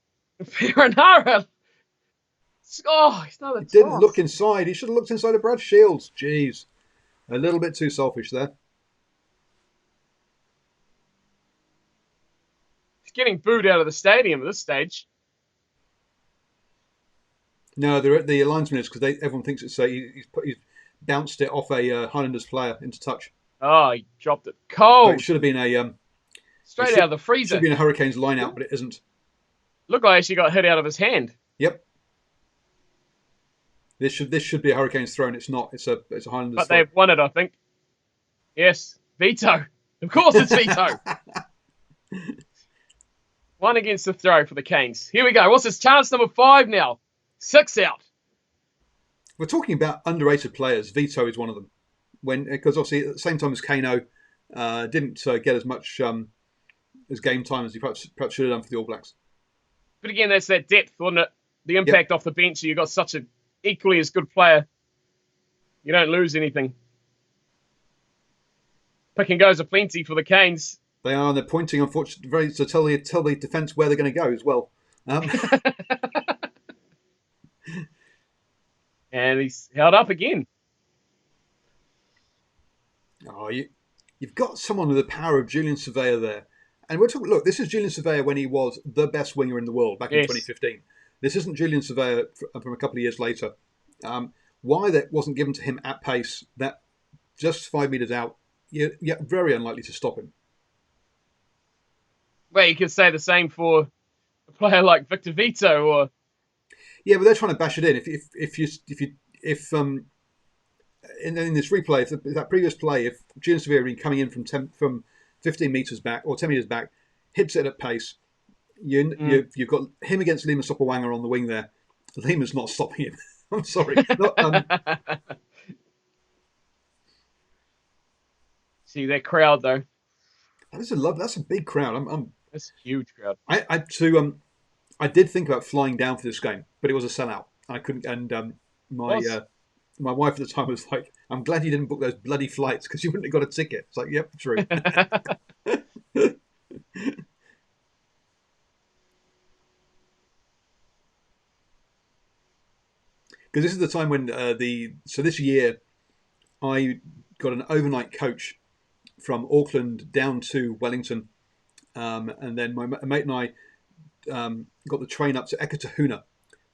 Piranha. Oh, he's not a toss. He didn't look inside. He should have looked inside of Brad Shields. Jeez, a little bit too selfish there. He's getting booed out of the stadium at this stage. No, the linesman is because everyone thinks it's he's bounced it off a Highlanders player into touch. Oh, he dropped it So it cold. should have been Straight out of the should have freezer. been a Hurricanes line out, but it isn't. Looked like he actually got hit out of his hand. Yep. This should be a Hurricanes throw, and it's not. It's a Highlanders But throw. they've won it, I think. Yes. Veto. Of course it's veto. One against the throw for the Canes. Here we go. What's this? Chance number 5 now. 6 out. We're talking about underrated players. Vito is one of them. Because obviously at the same time as Kano didn't get as much as game time as he perhaps should have done for the All Blacks. But again, that's that depth, wasn't it? The impact off the bench. You got such an equally as good player. You don't lose anything. Pick and goes are plenty for the Canes. They are, and they're pointing, unfortunately, to tell the defence where they're going to go as well. And he's held up again. Oh, you've got someone with the power of Julian Surveyor there. And we're talking, look, this is Julian Surveyor when he was the best winger in the world back in 2015. This isn't Julian Surveyor from a couple of years later. Why that wasn't given to him at pace, that just 5 metres out, you're very unlikely to stop him. Well, you could say the same for a player like Victor Vito, or yeah, but they're trying to bash it in. If in this replay, if that previous play, if Julian Severe had been coming in from 15 metres back or 10 metres back, hits it at pace, you've got him against Lima Sopoaga on the wing there. Lima's not stopping him. I'm sorry. See that crowd though. That's a big crowd. That's a huge crowd. I did think about flying down for this game, but it was a sellout. I couldn't, and my wife at the time was like, "I'm glad you didn't book those bloody flights because you wouldn't have got a ticket." It's like, "Yep, true." Because this is the time when this year I got an overnight coach from Auckland down to Wellington, and then my mate and I got the train up to Ekatahuna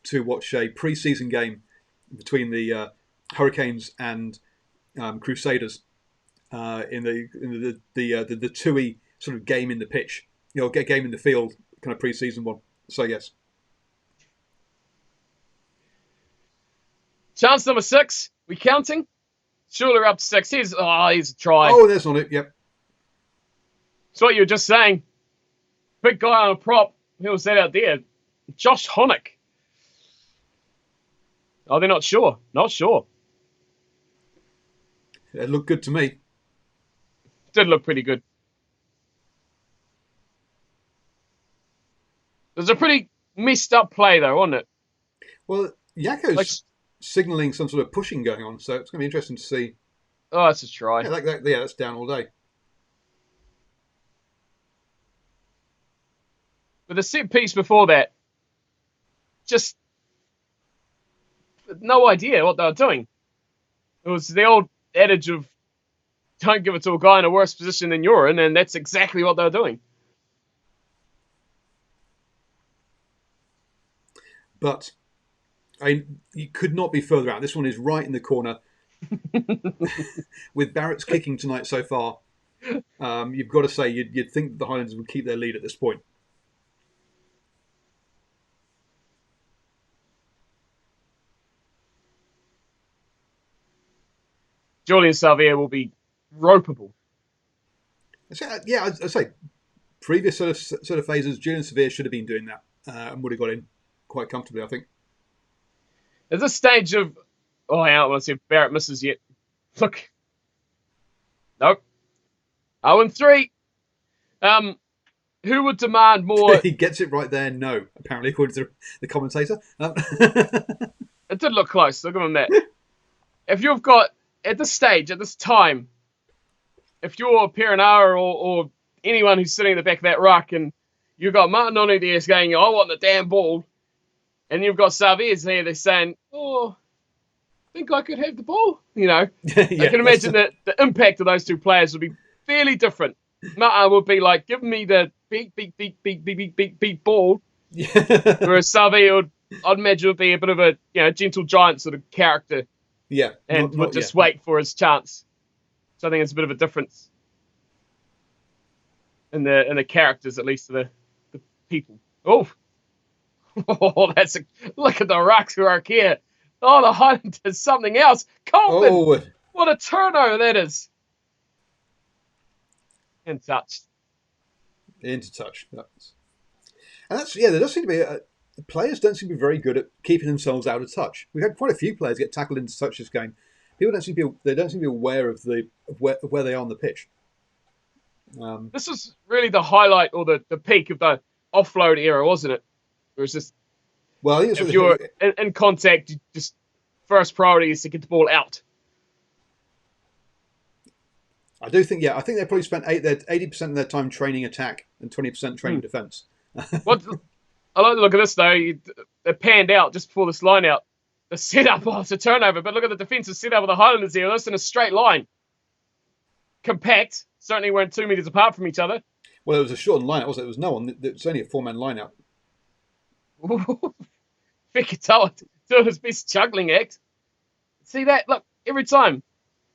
to watch a pre-season game between the Hurricanes and Crusaders in the Tui sort of game in the pitch, game in the field kind of pre-season one. So yes. Chance number 6. We counting? Surely we're up to 6. Here's a try. Oh, that's on it. Yep. That's what you were just saying. Big guy on a prop. Who was that out there? Josh Honeck. Oh, they're not sure. Not sure. It looked good to me. Did look pretty good. It was a pretty messed up play, though, wasn't it? Well, Yako's signalling some sort of pushing going on, so it's going to be interesting to see. Oh, that's a try. Yeah, that's down all day. But the set piece before that, just no idea what they were doing. It was the old adage of don't give it to a guy in a worse position than you're in, and that's exactly what they were doing. But you could not be further out. This one is right in the corner. With Barrett's kicking tonight so far, you've got to say you'd think that the Highlanders would keep their lead at this point. Julian Savia will be ropeable. Yeah, I'd say previous sort of phases, Julian Severe should have been doing that and would have got in quite comfortably, I think. There's a stage of, I don't want to see if Barrett misses yet. Look. Nope. 0-3. Who would demand more? He gets it right there. No, apparently, according to the commentator. It did look close. I'll give him that. If you've got, at this stage, at this time, if you're Perenara or anyone who's sitting in the back of that ruck and you've got Martin on there going, I want the damn ball, and you've got Savez there, they're saying, I think I could have the ball. I can imagine that the impact of those two players would be fairly different. Martin would be like, give me the beat ball. Whereas Savez would I'd imagine would be a bit of a gentle giant sort of character, Yeah, and would not just yet. wait for his chance. So I think it's a bit of a difference in the characters, at least to the people. Oh, oh, look at the rocks work here. Oh, the Highlanders something else. Coleman, Oh, what a turnover that is. And touched. into touch. And that's there does seem to be the players don't seem to be very good at keeping themselves out of touch. We've had quite a few players get tackled into touch this game. People don't seem to be aware of where they are on the pitch. This was really the highlight or the peak of the offload era, wasn't it? It was just, Well, I think if you're in contact, you just first priority is to get the ball out. I do think I think they probably spent 80% of their time training attack and 20% training defence. What I like to look at this though. It panned out just before this line out. The setup, it's a turnover, but look at the defensive setup of the Highlanders here. That's in a straight line, compact. Certainly weren't 2 meters apart from each other. Well, it was a shortened line out, wasn't it? It was no one. It was only a 4-man line out. Fikatoa doing his best juggling act. See that? Look, every time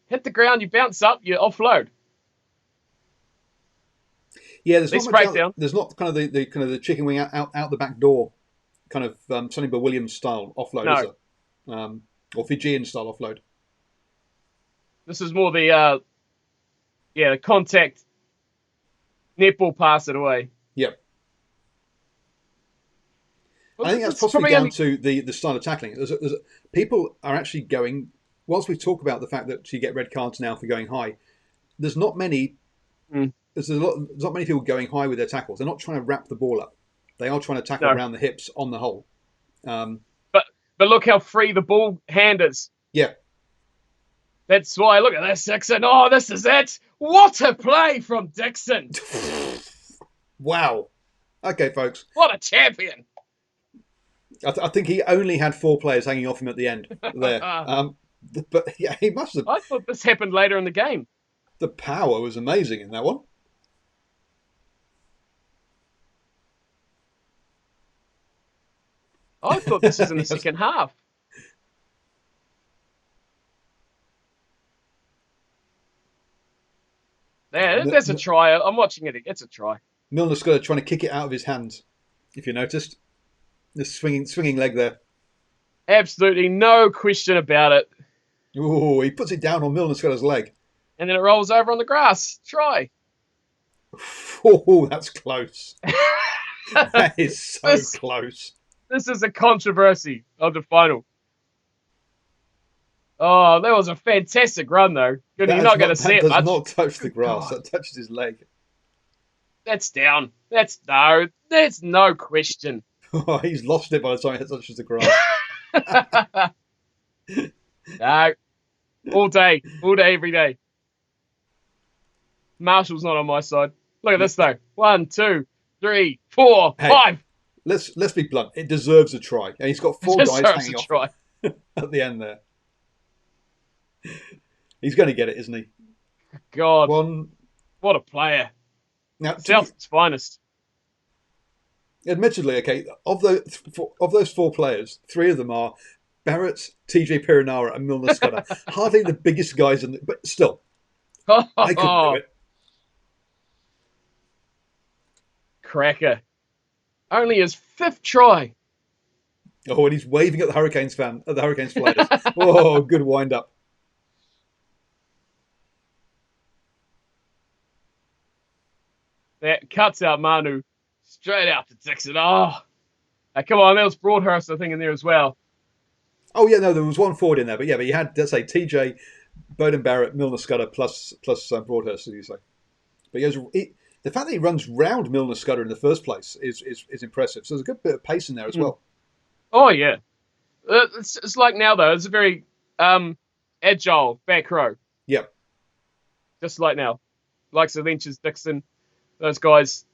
hit the ground, you bounce up, you offload. Yeah, there's Let's not much break down. there's not kind of the chicken wing out the back door, kind of Sonny Bill Williams style offload, No. is there? Or Fijian style offload. This is more the contact netball pass it away. Yep. Well, I think that's possibly down to the style of tackling. People are actually going. Whilst we talk about the fact that you get red cards now for going high, there's not many. There's not many people going high with their tackles. They're not trying to wrap the ball up. They are trying to tackle around the hips on the hole. But look how free the ball hand is. Yeah. That's why. Look at this, Dixon. Oh, this is it. What a play from Dixon. Wow. Okay, folks. What a champion. I think he only had 4 players hanging off him at the end there. But yeah, he must have. I thought this happened later in the game. The power was amazing in that one. I thought this was in the second half. There's a try. I'm watching it. It's a try. Milner Scudder trying to kick it out of his hands, if you noticed. This swinging leg there. Absolutely no question about it. Oh, he puts it down on Milner Scudder's leg. And then it rolls over on the grass. Try. Oh, that's close. That is so close. This is a controversy of the final. Oh, that was a fantastic run, though. You're not going to see it much. That does not touch the grass. That touches his leg. That's down. That's no question. Oh, he's lost it by the time it touches the grass. No. All day, every day. Marshall's not on my side. Look at this, though. 1, 2, 3, 4, 5. Let's be blunt. It deserves a try. And he's got 4 guys hanging off at the end there. He's going to get it, isn't he? God. What a player. Now, South's finest. Admittedly, okay, of those 4 players, 3 of them are Barrett, TJ Perenara, and Milner Scudder. Hardly the biggest guys, but still, I couldn't do it. Cracker. Only his 5th try. Oh, and he's waving at the Hurricanes flag. Oh, good wind up. That cuts out Manu straight out to Dixon. Oh, come on, there was Broadhurst, I think, in there as well. Oh yeah, no, there was 1 forward in there, but you had, let's say, TJ, Bowden Barrett, Milner Scudder plus Broadhurst, as you say. But the fact that he runs round Milner Scudder in the first place is impressive. So there's a good bit of pace in there as well. Oh yeah, it's like now though. It's a very agile back row. Yeah, just like now, like Lynch's, Dixon. Those guys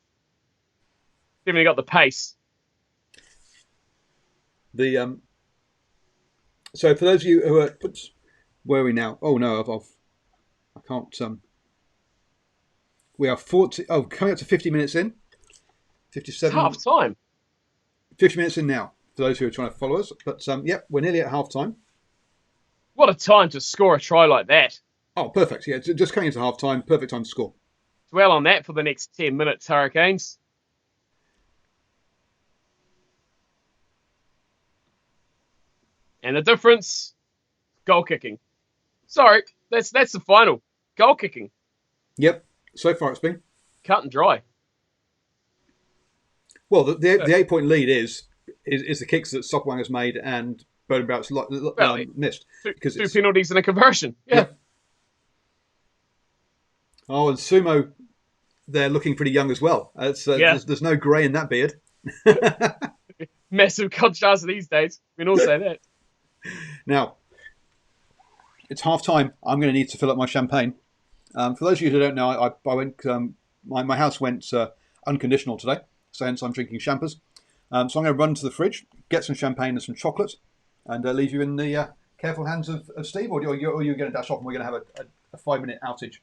definitely got the pace. So for those of you who are, where are we now? Oh no, I can't. We are 40. Oh, coming up to 50 minutes in. 57. Half time. 50 minutes in now. for those who are trying to follow us. But we're nearly at half time. What a time to score a try like that. Oh, perfect. Yeah, just coming into half time, perfect time to score. Dwell on that for the next 10 minutes, Hurricanes. And the difference, goal kicking. Sorry, that's the final. Goal kicking. Yep. So far it's been cut and dry. Well, the 8-point lead is the kicks that Sopwang has made and Bodenbout's missed. Two penalties and a conversion. Yeah. Oh, and Sumo, they're looking pretty young as well. There's no grey in that beard. Massive contrast these days. We can all say that. Now, it's half time. I'm going to need to fill up my champagne. For those of you who don't know, I went. My house went unconditional today, so hence I'm drinking champers. So I'm going to run to the fridge, get some champagne and some chocolate, and leave you in the careful hands of Steve, or you're going to dash off and we're going to have a 5-minute outage.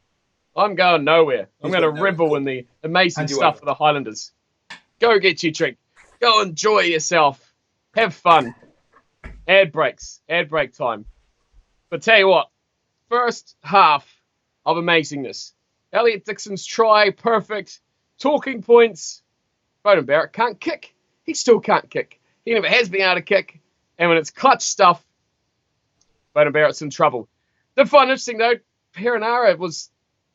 I'm going nowhere. I'm going to revel in the amazing stuff of the Highlanders. Go get your drink. Go enjoy yourself. Have fun. Ad break time. But tell you what, first half of amazingness. Elliot Dixon's try, perfect. Talking points. Beauden Barrett can't kick. He still can't kick. He never has been able to kick. And when it's clutch stuff, Beauden Barrett's in trouble. The fun interesting though, Perenara was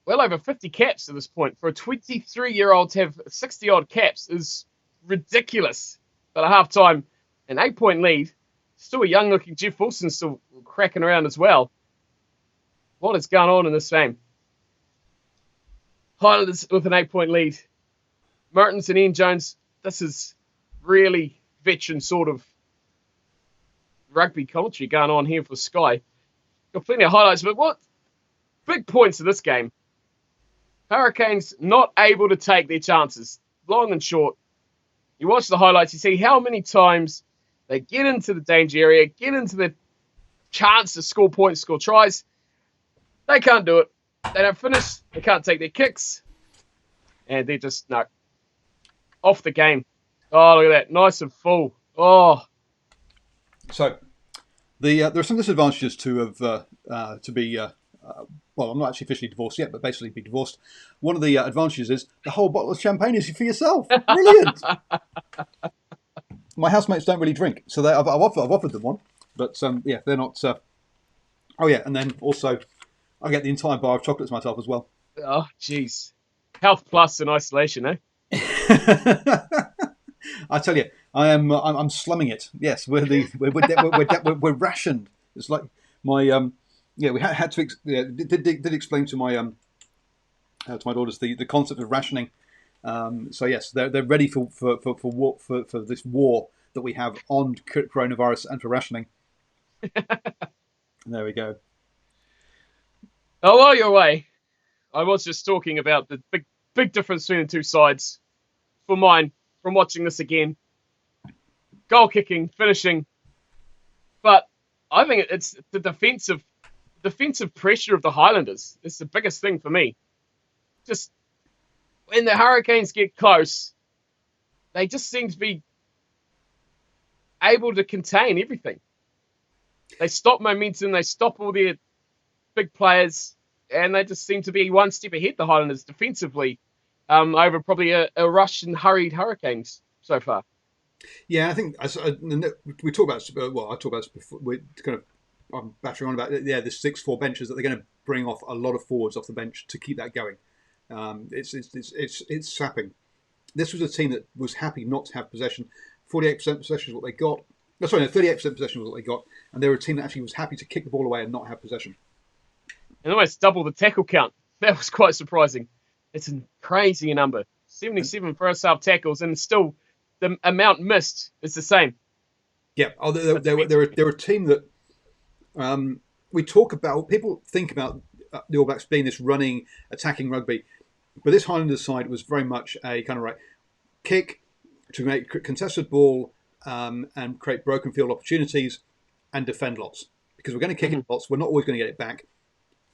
well over 50 caps at this point. For a 23-year-old to have 60-odd caps is ridiculous. But at halftime, an 8-point lead. Still a young-looking Jeff Wilson still cracking around as well. What is going on in this game? Highlanders with an 8-point lead. Mertens and Ian Jones, this is really veteran sort of rugby commentary going on here for Sky. Got plenty of highlights, but what big points of this game? Hurricanes not able to take their chances. Long and short. You watch the highlights, you see how many times they get into the danger area, get into the chance to score points, score tries. They can't do it. They don't finish. They can't take their kicks. And they're just, no. Off the game. Oh, look at that. Nice and full. Oh. So, there are some disadvantages to be... well, I'm not actually officially divorced yet, but basically be divorced. One of the advantages is the whole bottle of champagne is for yourself. Brilliant. My housemates don't really drink, so I've offered them one, but they're not. And then also I get the entire bar of chocolates myself as well. Oh, jeez. Health plus in isolation, eh? I tell you, I'm slumming it. Yes, we're rationed. It's like my we had to did explain to my daughters the concept of rationing. So yes, they're ready for this war that we have on coronavirus and for rationing. There we go. Oh, while you're away, I was just talking about the big difference between the two sides. For mine, from watching this again, goal kicking, finishing, but I think it's the defensive pressure of the Highlanders. It's the biggest thing for me. Just when the Hurricanes get close, they just seem to be able to contain everything. They stop momentum, they stop all their big players, and they just seem to be one step ahead, the Highlanders, defensively, over probably a rushed and hurried Hurricanes so far. Yeah, I think we talk about. Well, I talked about this before. We're kind of battering on about the 6-4 benches that they're going to bring off a lot of forwards off the bench to keep that going. It's sapping. This was a team that was happy not to have possession. 48% possession is what they got. No, sorry, 38% possession was what they got, and they were a team that actually was happy to kick the ball away and not have possession. And almost double the tackle count. That was quite surprising. It's a crazy number. 77 first half tackles, and still the amount missed is the same. Yeah, they're a team that we talk about. People think about the All Blacks being this running, attacking rugby, but this Highlanders side was very much a kind of kick to make contested ball and create broken field opportunities and defend lots. Because we're going to kick it lots, we're not always going to get it back,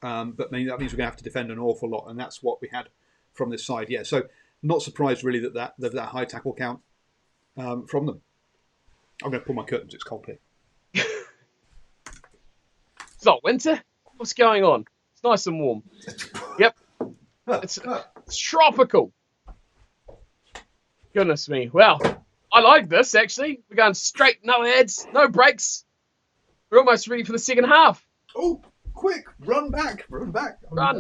but that means we're going to have to defend an awful lot, and that's what we had from this side. Yeah, so not surprised really that high tackle count from them. I'm going to pull my curtains. It's cold here. It's not winter. What's going on? It's nice and warm. Yep. It's tropical. Goodness me. Well, I like this, actually. We're going straight, no ads, no breaks. We're almost ready for the second half. Oh, quick. Run back. Run.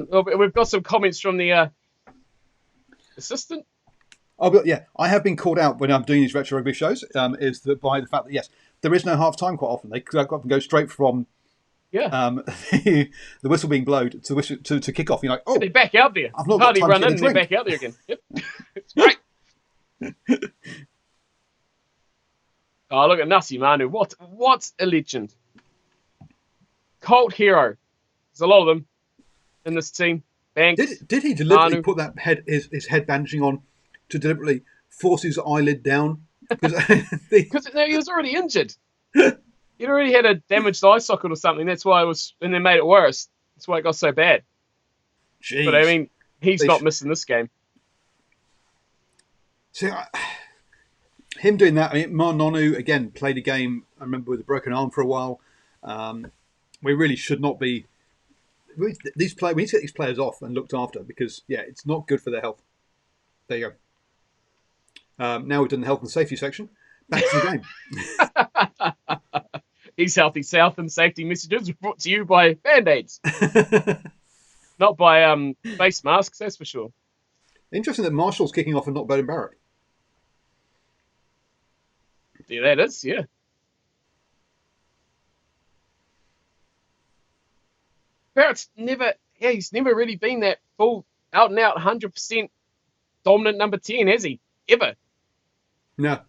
Well, we've got some comments from the assistant. Oh, but yeah, I have been called out when I'm doing these retro rugby shows. Is that by the fact that yes, there is no half time quite often. They often go straight from the whistle being blown to whistle to kick off. You're like, oh, they back out there. I've not Hardly got time run to in, they're back out there again. Yep, it's great. Oh, look at Nasi Manu. What a legend. Cult hero. There's a lot of them in this team. Banks. Did he deliberately Manu. put that his head bandaging on to deliberately force his eyelid down? Because he was already injured. He'd already had a damaged eye socket or something. That's why and they made it worse. That's why it got so bad. Jeez. But I mean, he's not missing this game. See, him doing that. I mean, Marnonu again played a game. I remember with a broken arm for a while. We really should not be. We need to get these players off and looked after because it's not good for their health. There you go. Now we've done the health and safety section. Back to the game. These healthy South and safety messages were brought to you by Band-Aids. Not by face masks, that's for sure. Interesting that Marshall's kicking off and not Bowden Barrett. Yeah, that is, yeah. Barrett's he's never really been that full, out and out, 100% dominant number 10, has he? Ever. No.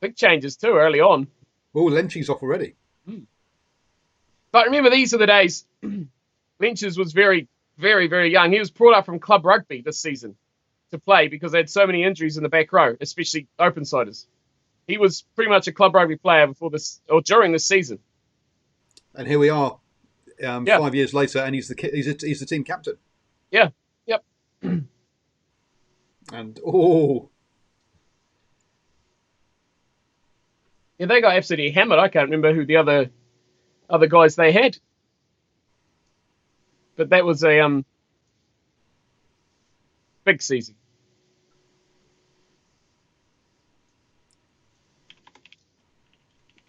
Big changes too early on. Oh, Lynch's off already. But remember, these are the days. Lynch's was very, very, very young. He was brought up from club rugby this season to play because they had so many injuries in the back row, especially open-siders. He was pretty much a club rugby player during this season. And here we are, 5 years later, and he's the team captain. Yeah. Yep. And yeah, they got absolutely hammered. I can't remember who the other guys they had, but that was a big season.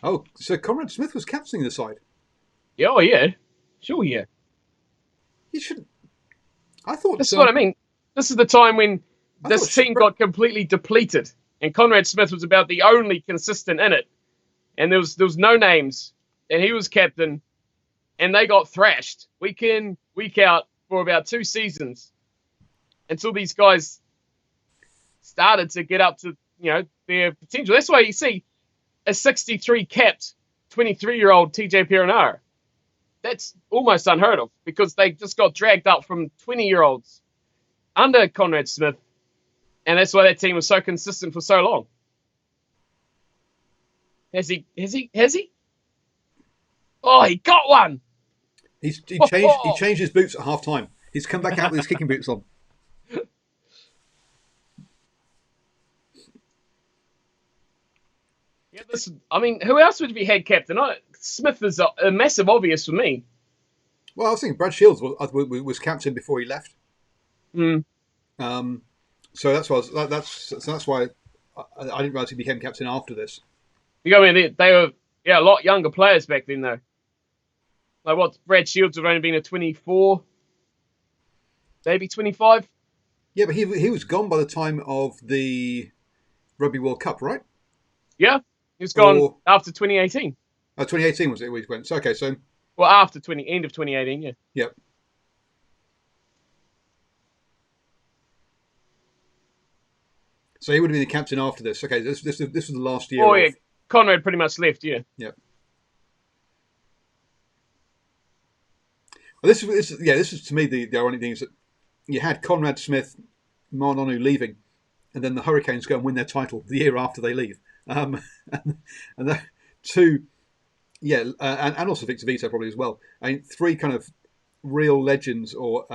Oh, so Conrad Smith was captaining the side. Yeah, oh yeah, sure, yeah. He shouldn't. I thought this is what I mean. This is the time when this team got completely depleted, and Conrad Smith was about the only consistent in it. And there was no names, and he was captain, and they got thrashed week in, week out for about 2 seasons until these guys started to get up to their potential. That's why you see a 63 capped 23-year-old TJ Perenara. That's almost unheard of because they just got dragged up from 20-year-olds under Conrad Smith, and that's why that team was so consistent for so long. Has he? Oh, he got one. He changed his boots at half time. He's come back out with his kicking boots on. Yeah, who else would be head captain? Smith is a massive obvious for me. Well, I was thinking Brad Shields was captain before he left. So that's why I didn't realize he became captain after this. I mean, they were a lot younger players back then, though. Like what? Brad Shields would have only been a 24, maybe 25. Yeah, but he was gone by the time of the Rugby World Cup, right? Yeah, he was gone after 2018. 2018 was it where he went? So, okay, so after end of 2018, yeah. Yep. So he would have been the captain after this. Okay, this was the last year. Oh yeah. Conrad pretty much left, yeah. Yep. Well, this is to me the ironic thing is that you had Conrad Smith, Marnonu leaving, and then the Hurricanes go and win their title the year after they leave. And the two, and also Victor Vito probably as well. I mean, 3 kind of real legends or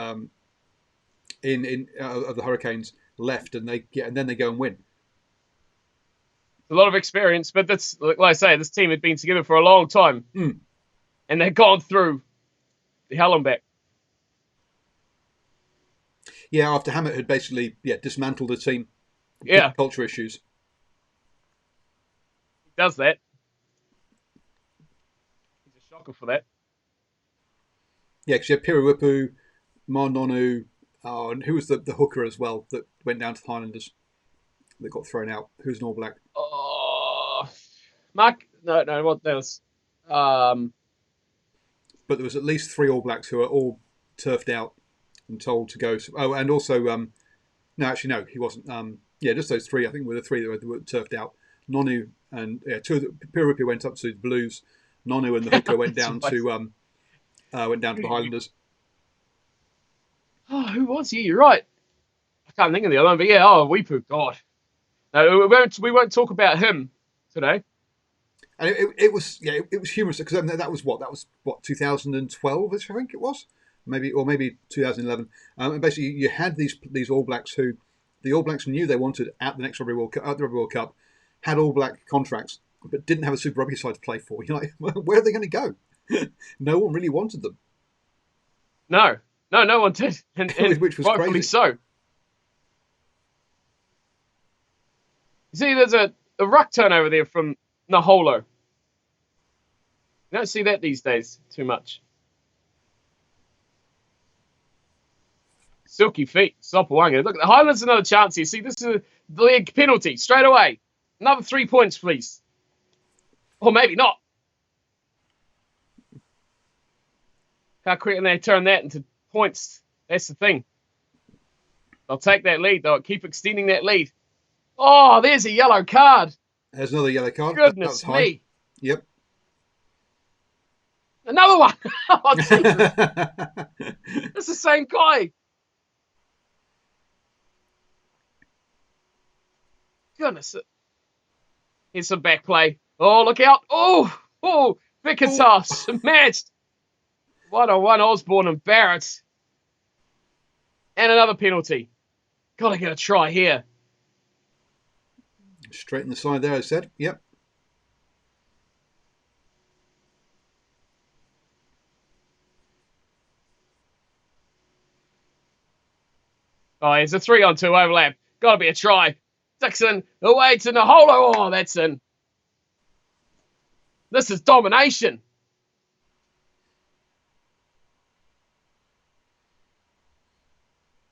in of the Hurricanes left, and then they go and win. a lot of experience, but that's, like I say, this team had been together for a long time. And they've gone through the hell and back. Yeah, after Hammett had basically dismantled the team. Yeah. Culture issues. He does that. He's a shocker for that. Yeah, because you had Piriwipu, Marnonu, and who was the hooker as well that went down to the Highlanders that got thrown out? Who's an All Black? Oh, Mark. No. What that was? But there was at least 3 All Blacks who were all turfed out and told to go. Oh, and also, no, he wasn't. Just those 3. I think were the 3 that were turfed out. Nonu and 2 of the Piriwipu went up to the Blues. Nonu and the hooker went down to the Highlanders. Oh, who was he? You're right. I can't think of the other one, but yeah. Oh, Weepu. God. No, we won't talk about him today. And it was humorous because that was what 2012, I think it was, maybe 2011. And basically, you had these All Blacks who the All Blacks knew they wanted at the next Rugby World Cup, had All Black contracts, but didn't have a Super Rugby side to play for. You're like, where are they going to go? No one really wanted them. No one did, and which was rightfully crazy. so. You see, there's a ruck turnover there from Naholo. You don't see that these days too much. Silky feet, Sopawanga. Look, the Highlanders another chance here. See, this is a leg penalty straight away. Another 3 points, please. Or maybe not. How quickly they turn that into points. That's the thing. They'll take that lead. They'll keep extending that lead. Oh, there's a yellow card. There's another yellow card. Goodness me. High. Yep. Another one. Oh, Jesus. It's the same guy. Goodness. Here's some back play. Oh, look out. Oh, Vicketar smashed. 1-on-1 Osborne and Barrett. And another penalty. Gotta get a try here. Straight in the side there, I said. Yep. Oh, it's a 3-on-2 overlap. Gotta be a try. Dixon away to Naholo. Oh, that's in. This is domination.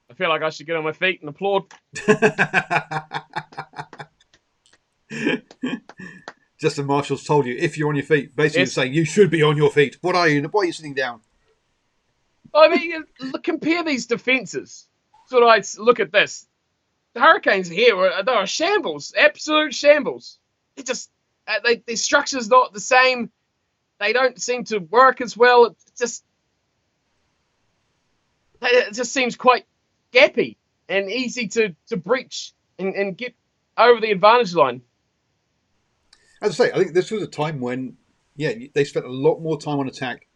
I feel like I should get on my feet and applaud. Justin Marshall's told you if you're on your feet, basically saying you should be on your feet. What are you? Why are you sitting down? I mean, compare these defences. So I look at this. The Hurricanes here, they are shambles, absolute shambles. It just, their structure's not the same. They don't seem to work as well. It just seems quite gappy and easy to breach and get over the advantage line. As I say, I think this was a time when, they spent a lot more time on attack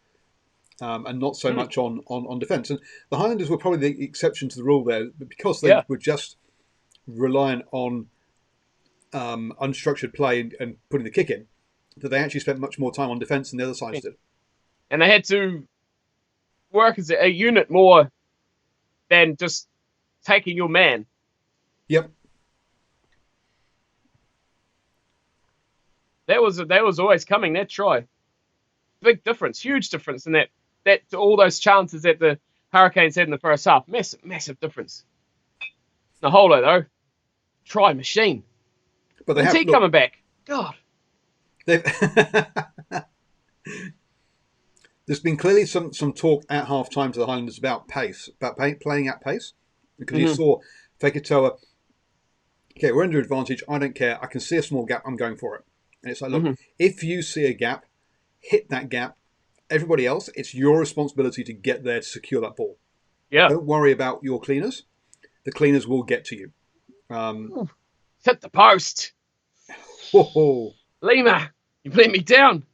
and not so much on defence. And the Highlanders were probably the exception to the rule there, because they were just reliant on unstructured play and putting the kick in, that they actually spent much more time on defence than the other sides did. And they had to work as a unit more than just taking your man. Yep. That was always coming, that try. Big difference, huge difference in that all those chances that the Hurricanes had in the first half. Massive difference. Naholo, though, try machine. But when's he coming back? God. There's been clearly some talk at half-time to the Highlanders about pace, about playing at pace. Because you saw Fekitoa, okay, we're under advantage, I don't care, I can see a small gap, I'm going for it. And it's like, look, if you see a gap, hit that gap. Everybody else, it's your responsibility to get there to secure that ball. Yeah. Don't worry about your cleaners. The cleaners will get to you. Hit the post. Whoa. Lima, you let me down.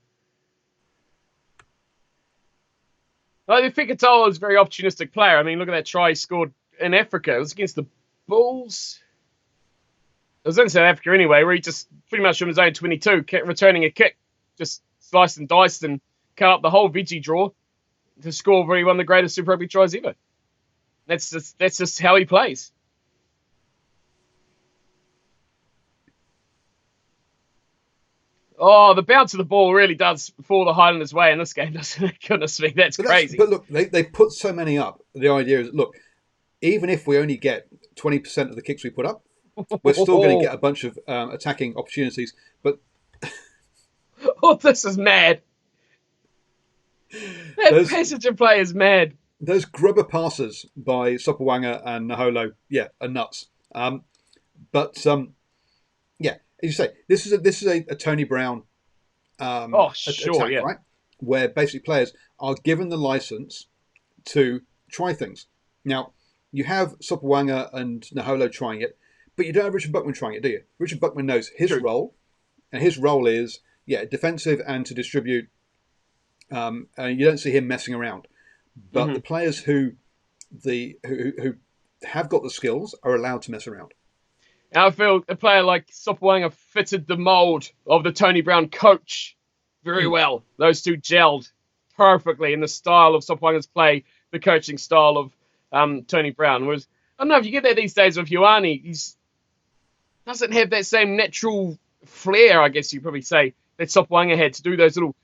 I think Fekitoa is a very opportunistic player. I mean, look at that try he scored in Africa. It was against the Bulls. was in South Africa anyway, where he just pretty much from his own 22, kept returning a kick, just sliced and diced and cut up the whole veggie draw to score where he won the greatest Super Rugby tries ever. That's just how he plays. Oh, the bounce of the ball really does fall the Highlanders' way in this game, doesn't it? Goodness me, that's crazy. But look, they put so many up. The idea is, look, even if we only get 20% of the kicks we put up, we're still going to get a bunch of attacking opportunities. But oh, this is mad. That passenger play is mad. Those grubber passes by Sopawanga and Naholo, are nuts. Yeah, as you say, this is a Tony Brown attack, right? Where basically players are given the license to try things. Now, you have Sopawanga and Naholo trying it, but you don't have Richard Buckman trying it, do you? Richard Buckman knows his role, and his role is defensive and to distribute. And you don't see him messing around. But the players who have got the skills are allowed to mess around. And I feel a player like Sopawanga fitted the mould of the Tony Brown coach very well. Those two gelled perfectly in the style of Sopawanga's play, the coaching style of Tony Brown. Whereas, I don't know if you get that these days with Ioane, he doesn't have that same natural flair, I guess you'd probably say, that Sopawanga had to do those little...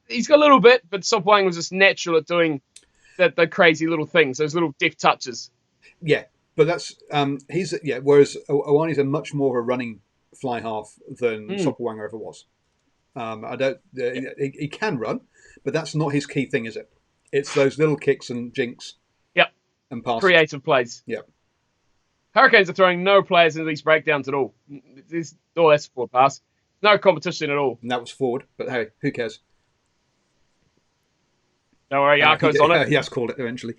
He's got a little bit, but Sopawanga was just natural at doing the crazy little things, those little deft touches. Yeah, but that's whereas Ioane's a much more of a running fly half than Sopawanga ever was. He can run, but that's not his key thing, is it? It's those little kicks and jinks. Yep. And passes. Creative plays. Yep. Hurricanes are throwing no players into these breakdowns at all. That's forward pass. No competition at all. And that was forward, but hey, who cares? Don't worry, Yarko's on it. He has called it eventually.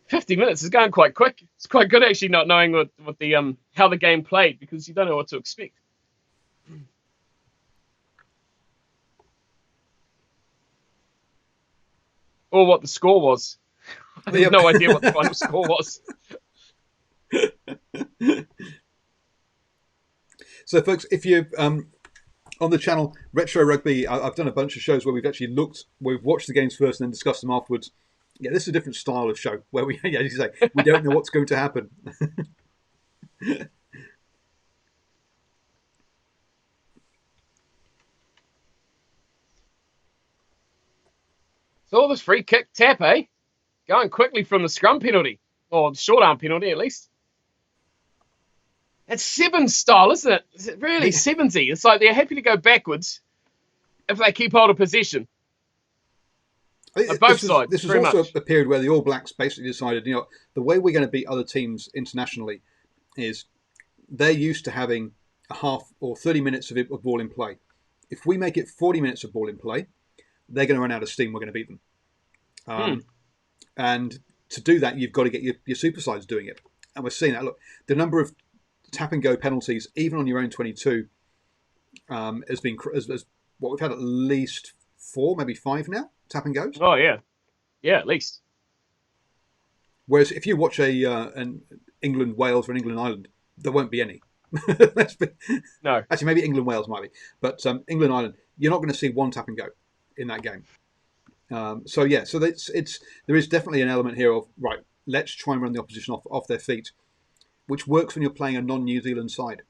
50 minutes is going quite quick. It's quite good actually not knowing what the how the game played, because you don't know what to expect. Or what the score was. I have no idea what the final score was. So folks, if you on the channel Retro Rugby, I've done a bunch of shows where we've watched the games first and then discussed them afterwards. Yeah, this is a different style of show where we, as you say, we don't know what's going to happen. So all this free kick tap, eh? Going quickly from the scrum penalty, or the short arm penalty at least. It's Sevens style, isn't it? Is it really Sevensy? It's like they're happy to go backwards if they keep hold of possession. Both sides. This is also a period where the All Blacks basically decided, the way we're going to beat other teams internationally is they're used to having a half or 30 minutes of ball in play. If we make it 40 minutes of ball in play, they're going to run out of steam. We're going to beat them. And to do that, you've got to get your super sides doing it. And we're seeing that. Look, the number of tap and go penalties, even on your own 22, has been what we've had at least 4, maybe 5 now. Tap and goes. Oh yeah, at least. Whereas if you watch an England Wales or an England Ireland, there won't be any. No, actually, maybe England Wales might be, but England Ireland, you're not going to see one tap and go in that game. So there is definitely an element here of right. Let's try and run the opposition off their feet, which works when you're playing a non-New Zealand side.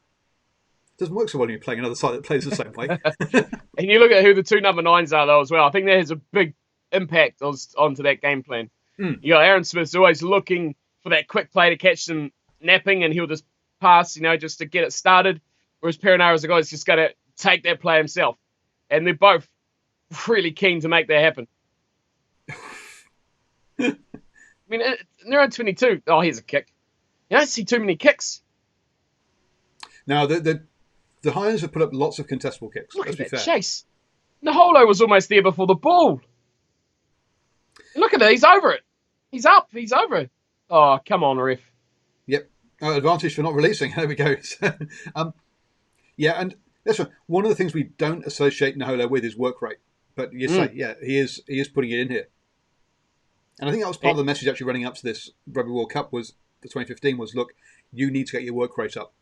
It doesn't work so well when you're playing another side that plays the same way. And you look at who the 2 number 9s are, though, as well. I think that has a big impact onto that game plan. You got Aaron Smith's always looking for that quick play to catch them napping, and he'll just pass, just to get it started. Whereas Perenara's a guy who's just got to take that play himself. And they're both really keen to make that happen. I mean, they're on 22. Oh, here's a kick. You don't see too many kicks. Now, the Highlanders have put up lots of contestable kicks. Look Let's at be that fair. chase. Naholo was almost there before the ball. Look at that. He's over it. He's up. He's over it. Oh, come on, ref. Yep. Advantage for not releasing. There we go. And that's one of the things we don't associate Naholo with is work rate. But you say, he is putting it in here. And I think that was part of the message actually running up to this Rugby World Cup was the 2015 was, look, you need to get your work rate up.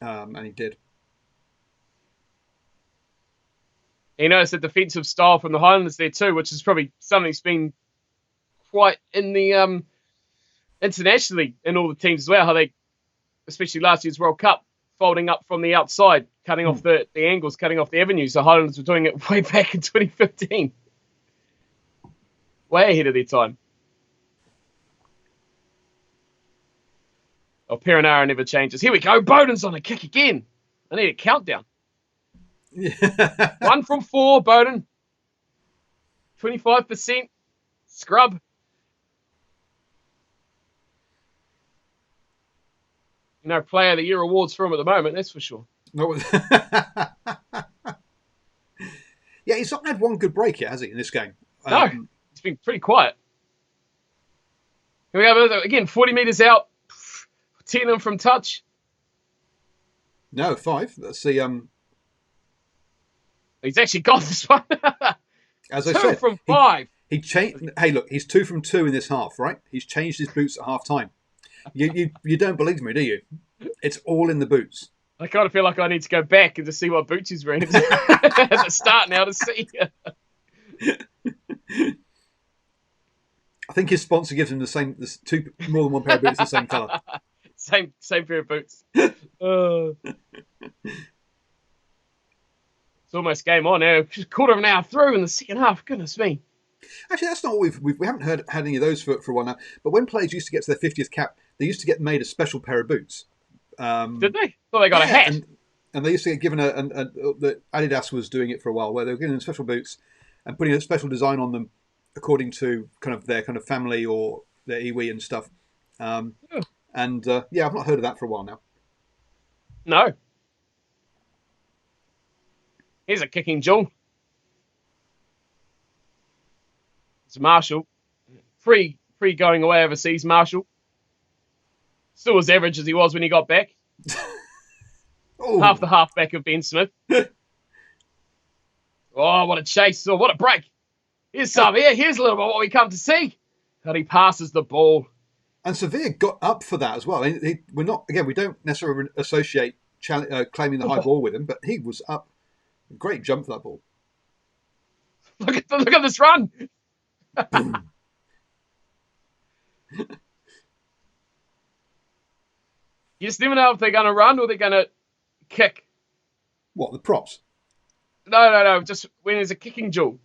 And he did. You notice the defensive style from the Highlanders there too, which is probably something that's been quite in the internationally in all the teams as well. How they, especially last year's World Cup, folding up from the outside, cutting off the angles, cutting off the avenues. The Highlanders were doing it way back in 2015. Way ahead of their time. Oh, Perenara never changes. Here we go. Bowden's on a kick again. I need a countdown. Yeah. 1 from 4, Bowden. 25%. Scrub. Player of the year awards for him at the moment, that's for sure. No. Yeah, he's not had one good break yet, has he, in this game? No, it's been pretty quiet. Here we go, again, 40 metres out. 10 of them from touch. No, 5. That's the... He's actually got this one. As I 2 said, from 5. He changed. Hey, look, he's 2 from 2 in this half, right? He's changed his boots at half time. You don't believe me, do you? It's all in the boots. I kind of feel like I need to go back and to see what boots he's wearing at the start now to see. I think his sponsor gives him more than one pair of boots the same colour. Same pair of boots. It's almost game on now. Just quarter of an hour through in the second half. Goodness me. Actually, that's not what we haven't had any of those for a while now. But when players used to get to their 50th cap, they used to get made a special pair of boots. Did they? Well, they got a hat. And they used to get given the Adidas was doing it for a while, where they were giving them special boots and putting a special design on them according to kind of their kind of family or their iwi and stuff. I've not heard of that for a while now. No. Here's a kicking duel. It's Marshall. Free going away overseas, Marshall. Still as average as he was when he got back. Half the halfback of Ben Smith. Oh, what a chase. Oh, what a break. Here's Savia. Here's a little bit of what we come to see. How he passes the ball. And Sevilla got up for that as well. We don't necessarily associate claiming the high ball with him, but he was up. Great jump for that ball. Look at this run. You just never know if they're going to run or they're going to kick. What, the props? No. Just when there's a kicking duel.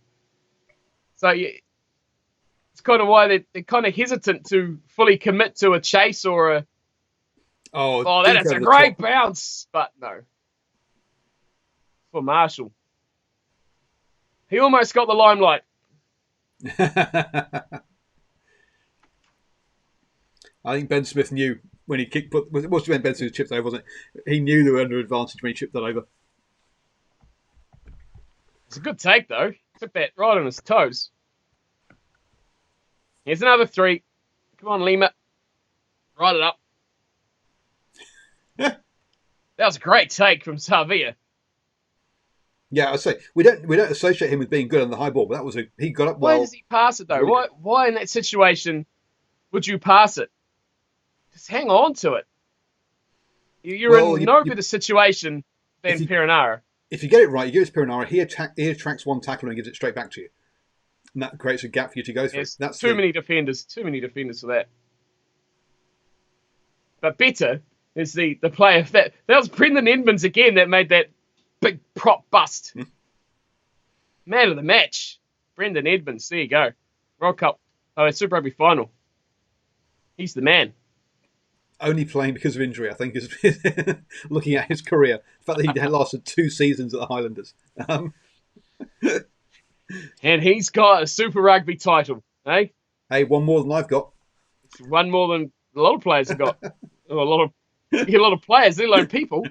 So it's kind of why they're kind of hesitant to fully commit to a chase or a... Oh, that's a great bounce. But no. For Marshall. He almost got the limelight. I think Ben Smith knew when he kicked... It was when Ben Smith chipped over, wasn't it? He knew they were under advantage when he chipped that over. It's a good take, though. Took that right on his toes. Here's another 3. Come on, Lima. Ride it up. That was a great take from Savia. Yeah, I say we don't associate him with being good on the high ball, but he got up well. Why does he pass it though? Why in that situation would you pass it? Just hang on to it. You're in no better situation than Perenara. If you get it right, you give it to Perenara. He attracts one tackler and gives it straight back to you, and that creates a gap for you to go through. That's many defenders. Too many defenders for that. But better is the player that was Brendan Edmonds again that made that big prop bust. Man of the match. Brendan Edmonds. There you go. World Cup. Super Rugby final. He's the man. Only playing because of injury, I think, is looking at his career. The fact that he had lasted 2 seasons at the Highlanders. And he's got a Super Rugby title. Eh? Hey, one more than I've got. It's one more than a lot of players have got. A lot of players, let alone people.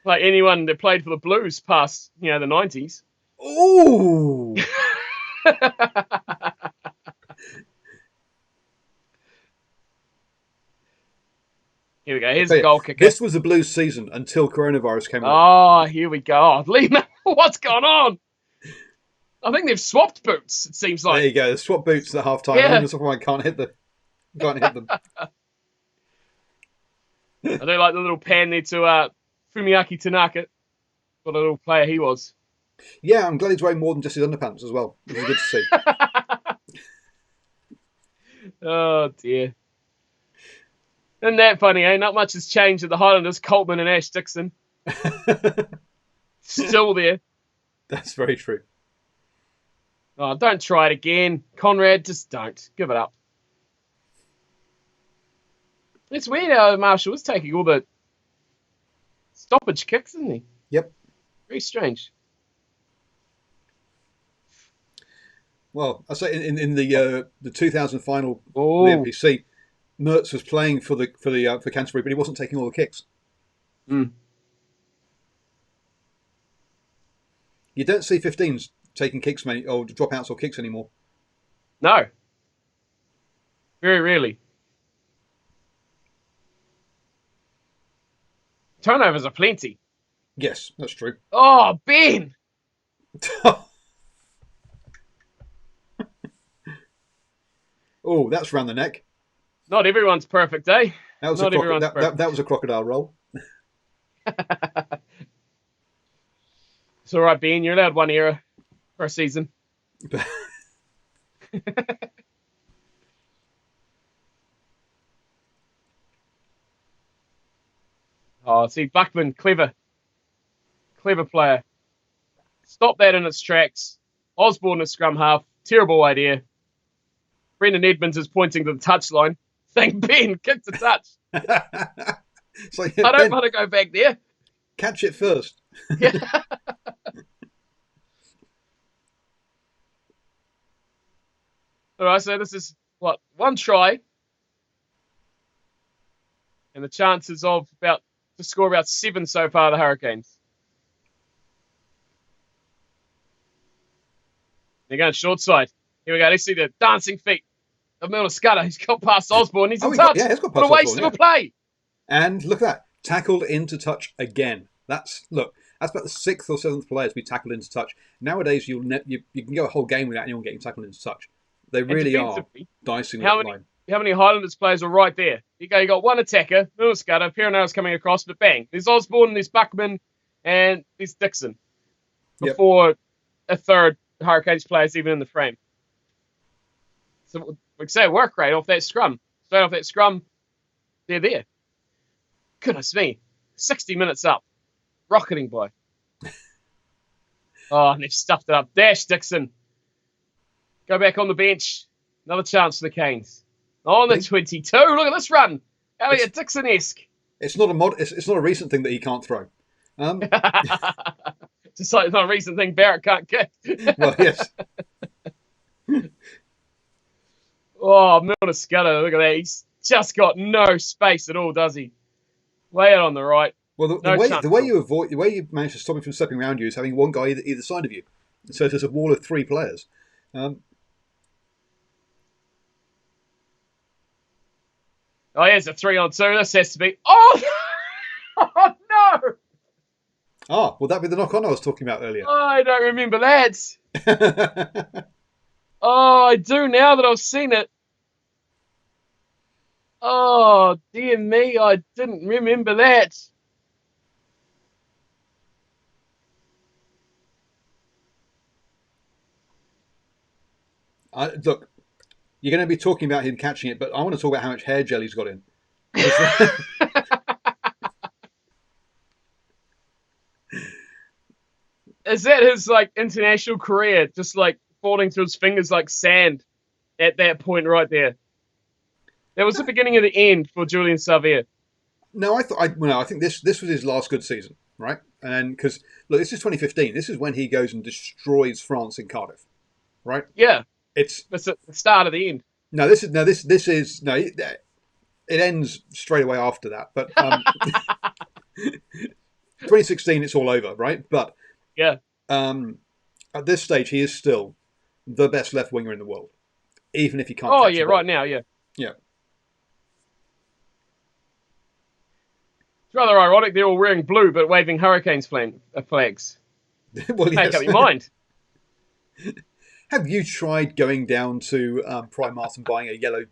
Like anyone that played for the Blues past, the 90s. Ooh! Here we go. Here's the goal kicker. This was the Blues season until coronavirus came along. Oh, here we go. Oh, Lima, what's going on? I think they've swapped boots, it seems There like. you go. Swap boots at half time. Yeah. I wonder why I can't hit them. I do like the little pan there to Fumiaki Tanaka. What a little player he was. Yeah, I'm glad he's wearing more than just his underpants as well. Which is good to see. Oh, dear. Isn't that funny, eh? Not much has changed at the Highlanders. Coltman and Ash Dixon. Still there. That's very true. Oh, don't try it again. Conrad, just don't. Give it up. It's weird how Marshall was taking all the stoppage kicks, isn't he? Yep. Very strange. Well, I say in the 2000 final Oh. of the NPC, Mertz was playing for Canterbury, but he wasn't taking all the kicks. Mm. You don't see 15s taking kicks or dropouts or kicks anymore. No. Very rarely. Turnovers are plenty. Yes, that's true. Oh, Ben! Oh, that's round the neck. Not everyone's perfect, eh? That was Not everyone's that was a crocodile roll. It's all right, Ben. You're allowed one error per season. Oh, see, Buckman, clever player. Stop that in its tracks. Osborne is scrum half. Terrible idea. Brendan Edmonds is pointing to the touchline, saying, Ben, kick the touch. So, yeah, I don't want to go back there. Catch it first. Yeah. All right, so this is, one try. And the chances of to score about 7 so far, the Hurricanes. They're going short side. Here we go. Let's see the dancing feet of Milner Scudder. He's got past Osborne. He's in touch. He's got what past a waste Osborne, of a play. And look at that. Tackled into touch again. That's about the 6th or 7th player to be tackled into touch. Nowadays, you can go a whole game without anyone getting tackled into touch. They really are dicing that line. How many Highlanders players are right there? You got one attacker, Milner Scudder, Perenara's coming across, but bang. There's Osborne, there's Buckman, and there's Dixon. Before a third Hurricanes player's even in the frame. So we can say work rate off that scrum. Straight off that scrum, they're there. Goodness me. 60 minutes up. Rocketing by. Oh, and they've stuffed it up. Dash Dixon. Go back on the bench. Another chance for the Canes. On the 22. Look at this run. Elliot Dixon-esque. It's not a recent thing that he can't throw. Just like it's not a recent thing Barrett can't kick. Well, yes. Oh, Milner Scudder, look at that. He's just got no space at all, does he? Way out on the right. Well, the way you manage to stop him from stepping around you is having one guy either side of you. So there's a wall of 3 players. Oh, here's a 3-on-2. This has to be. Oh, oh no! Ah, will that be the knock-on I was talking about earlier? Oh, I don't remember that. Oh, I do now that I've seen it. Oh, dear me, I didn't remember that. Look, you're going to be talking about him catching it, but I want to talk about how much hair gel he's got in. Is that his international career just falling through his fingers like sand at that point right there? That was the beginning of the end for Julian Savea. No, I think this was his last good season, right? And because look, this is 2015. This is when he goes and destroys France in Cardiff, right? Yeah, it's the start of the end. It ends straight away after that. But 2016, it's all over, right? But yeah, at this stage, he is still the best left winger in the world, even if he can't. Oh yeah, right now, yeah. It's rather ironic they're all wearing blue but waving Hurricanes flags. Well, Make up your mind. Have you tried going down to Primark and buying a yellow,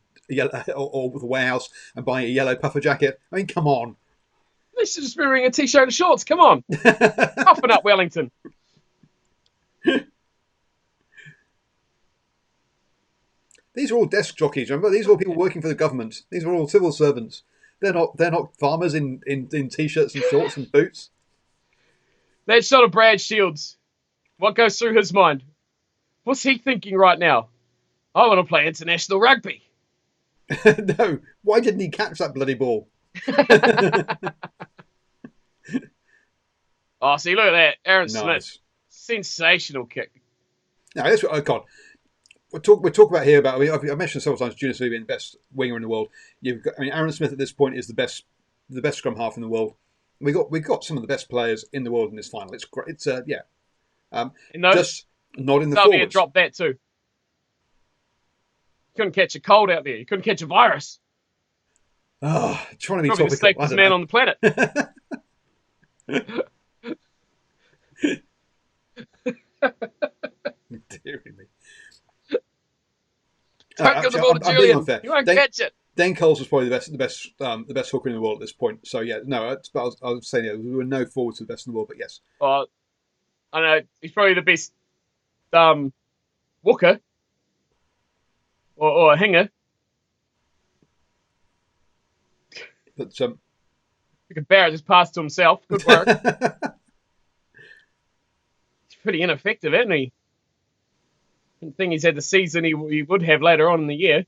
or the warehouse and buying a yellow puffer jacket? I mean, come on. They should just be wearing a t-shirt and shorts. Come on, toughen up, Wellington. These are all desk jockeys. Remember, these are all people working for the government. These are all civil servants. They're not farmers in t-shirts and shorts and boots. That shot of Brad Shields. What goes through his mind? What's he thinking right now? I want to play international rugby. No, why didn't he catch that bloody ball? Oh, see, look at that. Aaron Nice. Smith. Sensational kick. No, that's what, oh God. We'll talk about here about. I mean, I've mentioned several times Junior being the best winger in the world. Aaron Smith at this point is the best scrum half in the world. We got some of the best players in the world in this final. It's great. It's yeah. Just not in the forwards. Drop that too. You couldn't catch a cold out there. You couldn't catch a virus. Oh, trying to be Probably topical. the safest man on the planet. Dear me. Don't give the ball to Julian. You won't catch it. Dan Coles was probably the best hooker in the world at this point. So yeah, no, I was saying we were no forward to the best in the world, but yes. I know he's probably the best hooker or a hanger. But Barrett just passed to himself. Good work. He's pretty ineffective, isn't he? I didn't think he's had the season he would have later on in the year.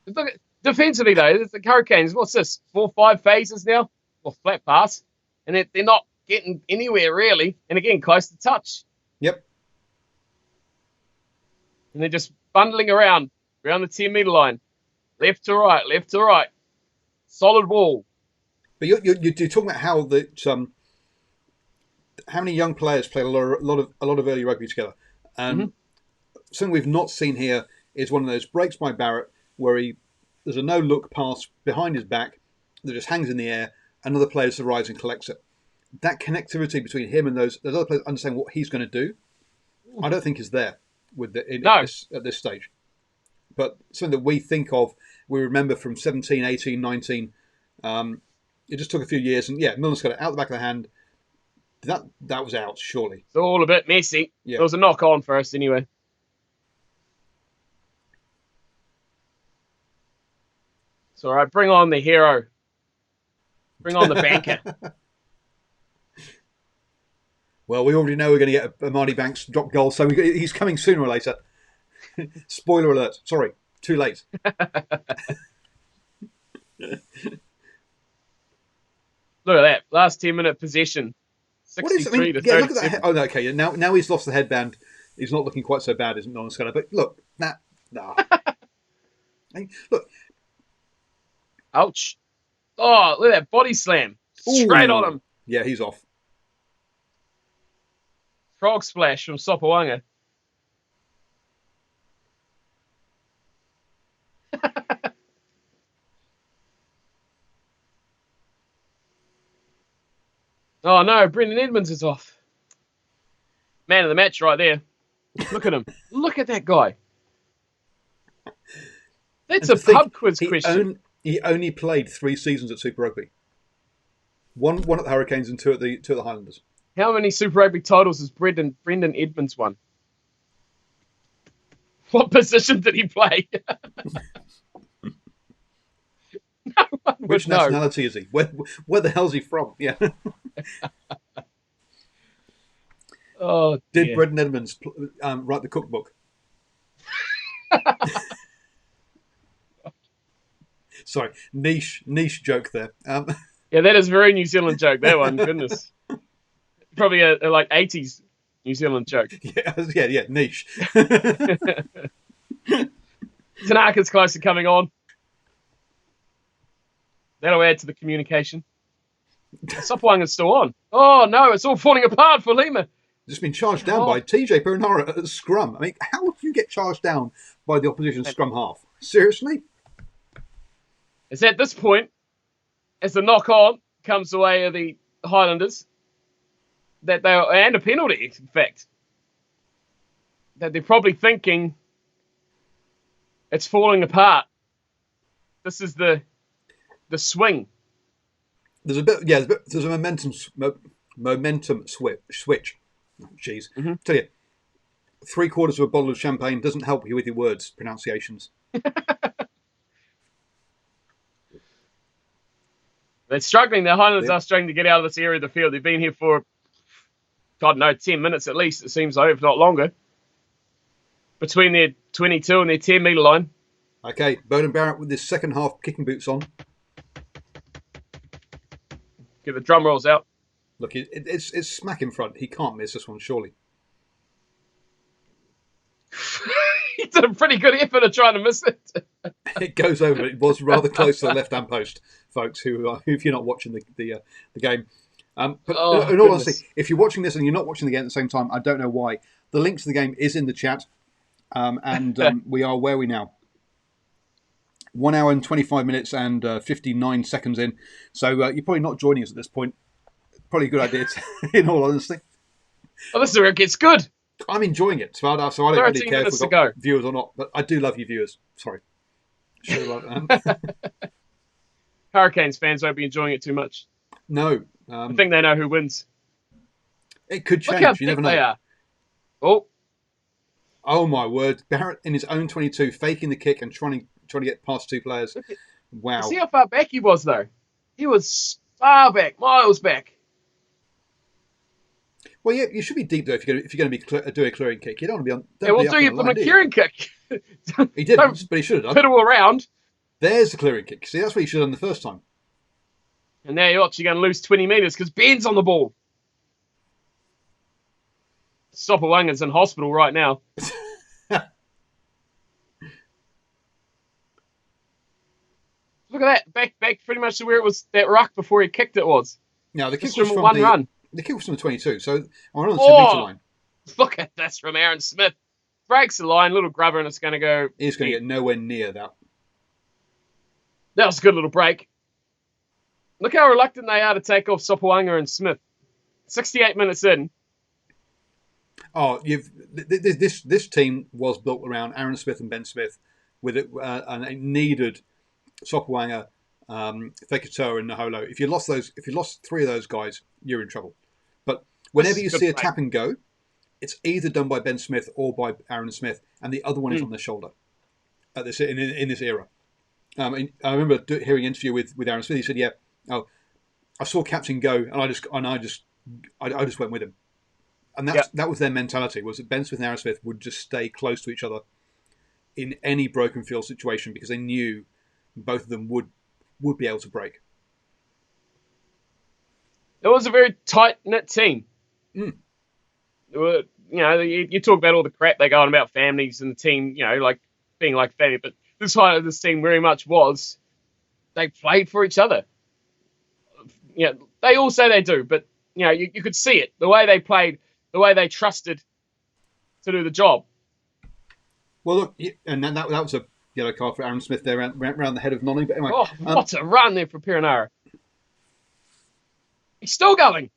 Look, defensively, though, the Hurricanes, what's this, 4 or 5 phases now? Or flat pass. And they're not getting anywhere, really. And again, close to touch. Yep. And they're just bundling around the 10-metre line. Left to right. Solid wall. But you're talking about how how many young players play a lot of early rugby together. And something we've not seen here is one of those breaks by Barrett where there's a no-look pass behind his back that just hangs in the air. Another player arrives and collects it. That connectivity between him and those other players understanding what he's going to do, I don't think is there at this stage. But something that we think of, we remember from 17, 18, 19, it just took a few years. And yeah, Milner's got it out the back of the hand. That was out, surely. It's all a bit messy. Yeah. There was a knock on first anyway. It's all right. Bring on the hero. Bring on the banker. Well, we already know we're going to get a Marty Banks drop goal, so he's coming sooner or later. Spoiler alert. Sorry, too late. Look at that. Last 10-minute possession. 63 to 30. Look at that. Oh, no, okay. Now he's lost the headband. He's not looking quite so bad, isn't Nolan? But look, look. Ouch. Oh, look at that body slam. Straight on him. Yeah, he's off. Frog splash from Sopawanga. Oh no, Brendan Edmonds is off. Man of the match right there. Look at him. Look at that guy. That's a pub quiz question. He only played 3 seasons at Super Rugby. One at the Hurricanes and 2 at the Highlanders. How many Super Rugby titles has Brendan Edmonds won? What position did he play? No one would Which nationality is he? Where the hell's he from? Yeah. Oh, did Brendan Edmonds write the cookbook? Sorry, niche joke there. Yeah, that is a very New Zealand joke. That one, goodness. Probably a like 80s New Zealand joke. Yeah, niche. Tanaka's close to coming on. That'll add to the communication. Sopwanga's still on. Oh no, it's all falling apart for Lima. Just been charged down by TJ Perinara at the scrum. I mean, how would you get charged down by the opposition scrum half? Seriously? It's at this point, as the knock on comes the way of the Highlanders, and a penalty, in fact. that they're probably thinking it's falling apart. This is the swing. There's a momentum switch. Oh, jeez. Mm-hmm. Tell you, 3/4 of a bottle of champagne doesn't help you with your words pronunciations. They're struggling. The Highlanders are struggling to get out of this area of the field. They've been here for, God knows, 10 minutes at least, it seems like, if not longer. Between their 22 and their 10-metre line. Okay, Bowden Barrett with his second half kicking boots on. Get the drum rolls out. Look, it's smack in front. He can't miss this one, surely. He did a pretty good effort of trying to miss it. It goes over. It was rather close to the left-hand post, folks, if you're not watching the game. But in all honesty, if you're watching this and you're not watching the game at the same time, I don't know why. The link to the game is in the chat, and we are where we now. 1 hour and 25 minutes and 59 seconds in. So you're probably not joining us at this point. Probably a good idea, in all honesty. Well, this is where it gets good. I'm enjoying it, so I don't really care if we've got viewers or not. But I do love you viewers. Sorry. Hurricanes fans won't be enjoying it too much. No. I think they know who wins. It could change. Look how you never big know. they are. Oh my word! Barrett in his own 22, faking the kick and trying to get past two players. Wow! See how far back he was, though. He was far back, miles back. Well, yeah, you should be deep though if you're going to be doing a clearing kick. You don't want to be on. Yeah, we'll do you from a clearing kick. He didn't, but he should have done. Piddle around. There's the clearing kick. See, that's what he should have done the first time. And now you're actually going to lose 20 metres because Ben's on the ball. Sopowanga's in hospital right now. Look at that. Back pretty much to where it was that ruck before he kicked it was. Now, the kick Just was from from one run. The kick was from the 22, so we're on the 2-metre line. Look at this from Aaron Smith. Breaks the line, little grubber, and it's going to go. He's going to get nowhere near that. That was a good little break. Look how reluctant they are to take off Sopoanga and Smith. 68 minutes in. Oh, this team was built around Aaron Smith and Ben Smith, with it, and it needed Sopoanga, Fekitoa, and Naholo. If you lost three of those guys, you're in trouble. But whenever you see a tap and go, it's either done by Ben Smith or by Aaron Smith, and the other one is on their shoulder. At this in this era, I remember hearing an interview with Aaron Smith. He said, "Yeah, I saw captain go, and I just went with him." And that was their mentality, was that Ben Smith and Aaron Smith would just stay close to each other in any broken field situation because they knew both of them would be able to break. It was a very tight-knit team. Mm. You talk about all the crap they go on about families and the team, like being like family, but this team very much was, they played for each other. They all say they do, but you could see it. The way they played, the way they trusted to do the job. Well, look, and that was a yellow card for Aaron Smith there around the head of Nonny. But anyway, what a run there for Perenara. He's still going.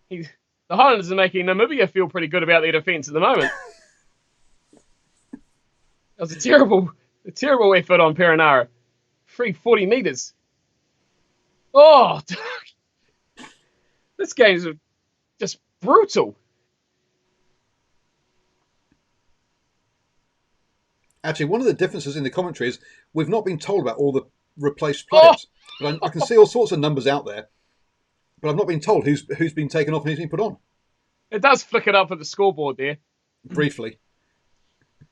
The Highlanders are making Namibia feel pretty good about their defence at the moment. That was a terrible effort on Perenara. Free 40 metres. Oh, this game's just brutal. Actually, one of the differences in the commentary is we've not been told about all the replaced players. But I can see all sorts of numbers out there, but I've not been told who's been taken off and who's been put on. It does flick it up at the scoreboard there. Briefly.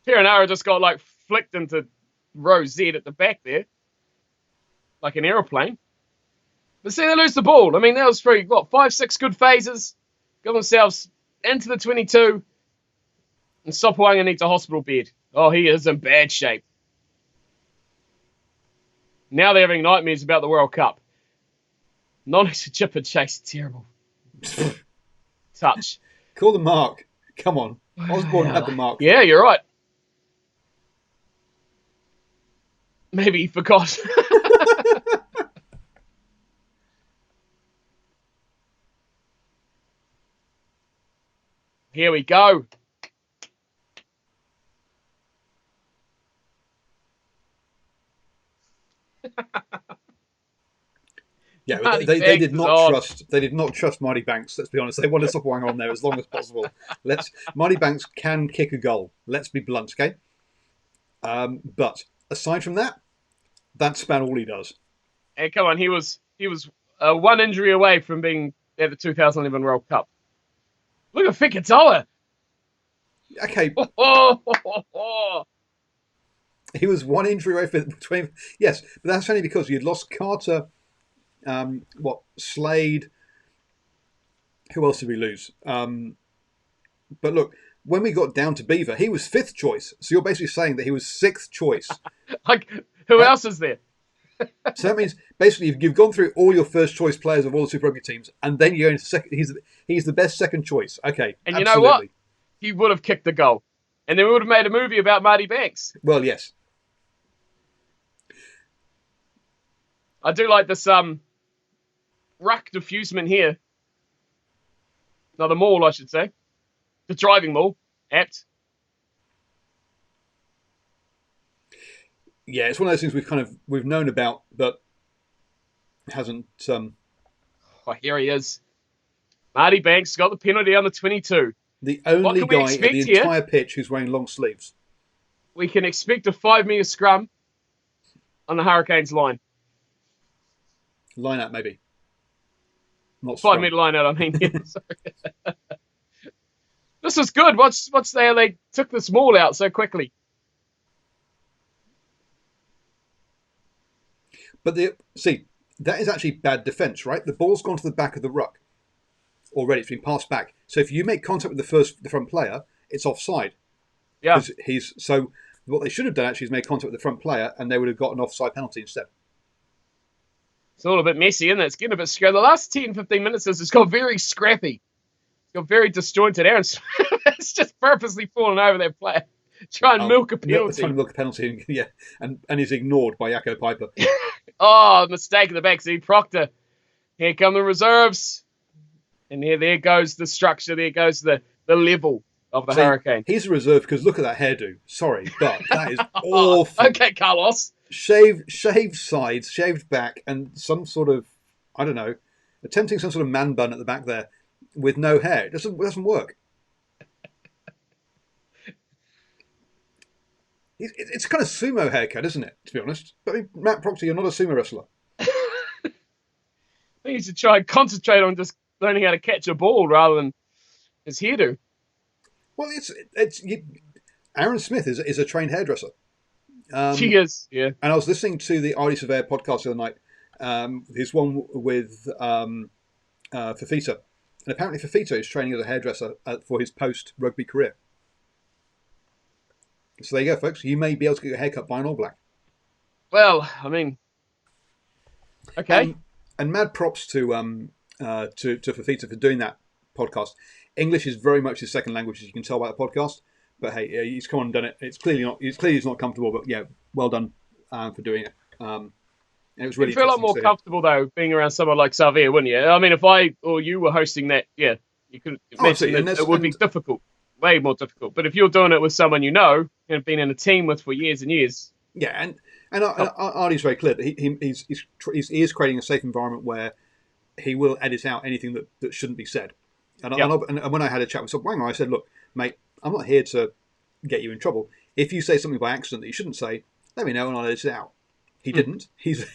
Perenara just got flicked into row Z at the back there. Like an aeroplane. But see, they lose the ball. I mean, that was 5-6 good phases. Got themselves into the 22. And Sopoanga needs a hospital bed. Oh, he is in bad shape. Now they're having nightmares about the World Cup. Nonny's chipper chase, terrible. Touch. Call the mark. Come on. Osborne had the mark. Yeah, you're right. Maybe he forgot. Here we go. Yeah, Marty they Banks did is not on. trust. They did not trust Marty Banks. Let's be honest. They wanted Wang on there as long as possible. Marty Banks can kick a goal. Let's be blunt, okay? But aside from that, that's about all he does. And come on, he was one injury away from being at the 2011 World Cup. Look at Fikatoa. Okay, Oh. he was one injury away for 20. Yes, but that's only because you'd lost Carter. Slade. Who else did we lose? But look, when we got down to Beaver, he was 5th choice. So you're basically saying that he was 6th choice. Like, who else is there? So that means basically you've gone through all your first choice players of all the Super Rugby teams, and then you're into second. He's the best second choice. Okay, And absolutely. you know what? He would have kicked the goal, and then we would have made a movie about Marty Banks. Well, yes. I do like this ruck diffusement here. No, the maul, I should say. The driving maul. Apt. Yeah, it's one of those things we've known about, but hasn't. Oh, here he is. Marty Banks got the penalty on the 22. The only guy at the entire pitch who's wearing long sleeves. We can expect a 5-metre scrum on the Hurricanes line. Line out, maybe. Not 5-metre line out, I mean. Yeah, sorry. This is good. What's they took this maul out so quickly? But that is actually bad defence, right? The ball's gone to the back of the ruck already. It's been passed back. So if you make contact with the front player, it's offside. Yeah. So what they should have done actually is made contact with the front player, and they would have got an offside penalty instead. It's all a bit messy, isn't it? It's getting a bit scrappy. The last 10, 15 minutes it's got very scrappy. It's got very disjointed. Aaron's it's just purposely falling over that player. Try and milk a penalty. Trying to milk a penalty, yeah. And he's ignored by Yakko Piper. Oh, mistake in the backseat. Proctor. Here come the reserves. And there goes the structure. There goes the level of the Hurricane. He's a reserve because look at that hairdo. Sorry, but that is awful. Okay, Carlos. Shaved sides, shaved back, and some sort of, I don't know, attempting some sort of man bun at the back there with no hair. It doesn't work. It's a kind of sumo haircut, isn't it, to be honest? But I mean, Matt Proctor, you're not a sumo wrestler. I think you should try and concentrate on just learning how to catch a ball rather than his hairdo. Well, Aaron Smith is a trained hairdresser. She is, yeah. And I was listening to the Artie Surveyor podcast the other night. His one with Fafita. And apparently Fafita is training as a hairdresser for his post-rugby career. So there you go, folks. You may be able to get your haircut by an All Black. Well, I mean, okay. And mad props to Fafita for doing that podcast. English is very much his second language, as you can tell by the podcast. But hey, he's come on and done it. It's clearly he's not comfortable, but yeah, well done for doing it. And it was really. You'd feel a lot more comfortable though being around someone like Xavier, wouldn't you? I mean, if I or you were hosting that, yeah, you could imagine that it would be difficult, way more difficult. But if you're doing it with someone you know and been in a team with for years and years, yeah, and Artie's very clear that he is creating a safe environment where he will edit out anything that shouldn't be said. And when I had a chat with Wanger, I said, look, mate, I'm not here to get you in trouble. If you say something by accident that you shouldn't say, let me know and I'll edit it out. He didn't. He's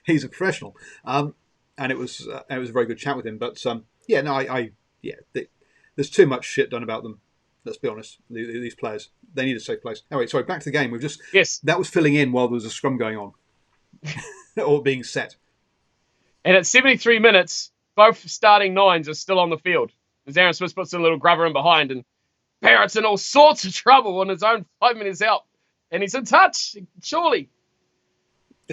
a professional, and it was a very good chat with him. But there's too much shit done about them. Let's be honest. These players, they need a safe place. Anyway, sorry. Back to the game. That was filling in while there was a scrum going on, or being set. And at 73 minutes, both starting nines are still on the field. As Aaron Smith puts a little grubber in behind, and Barrett's in all sorts of trouble on his own 5 minutes out. And he's in touch, surely.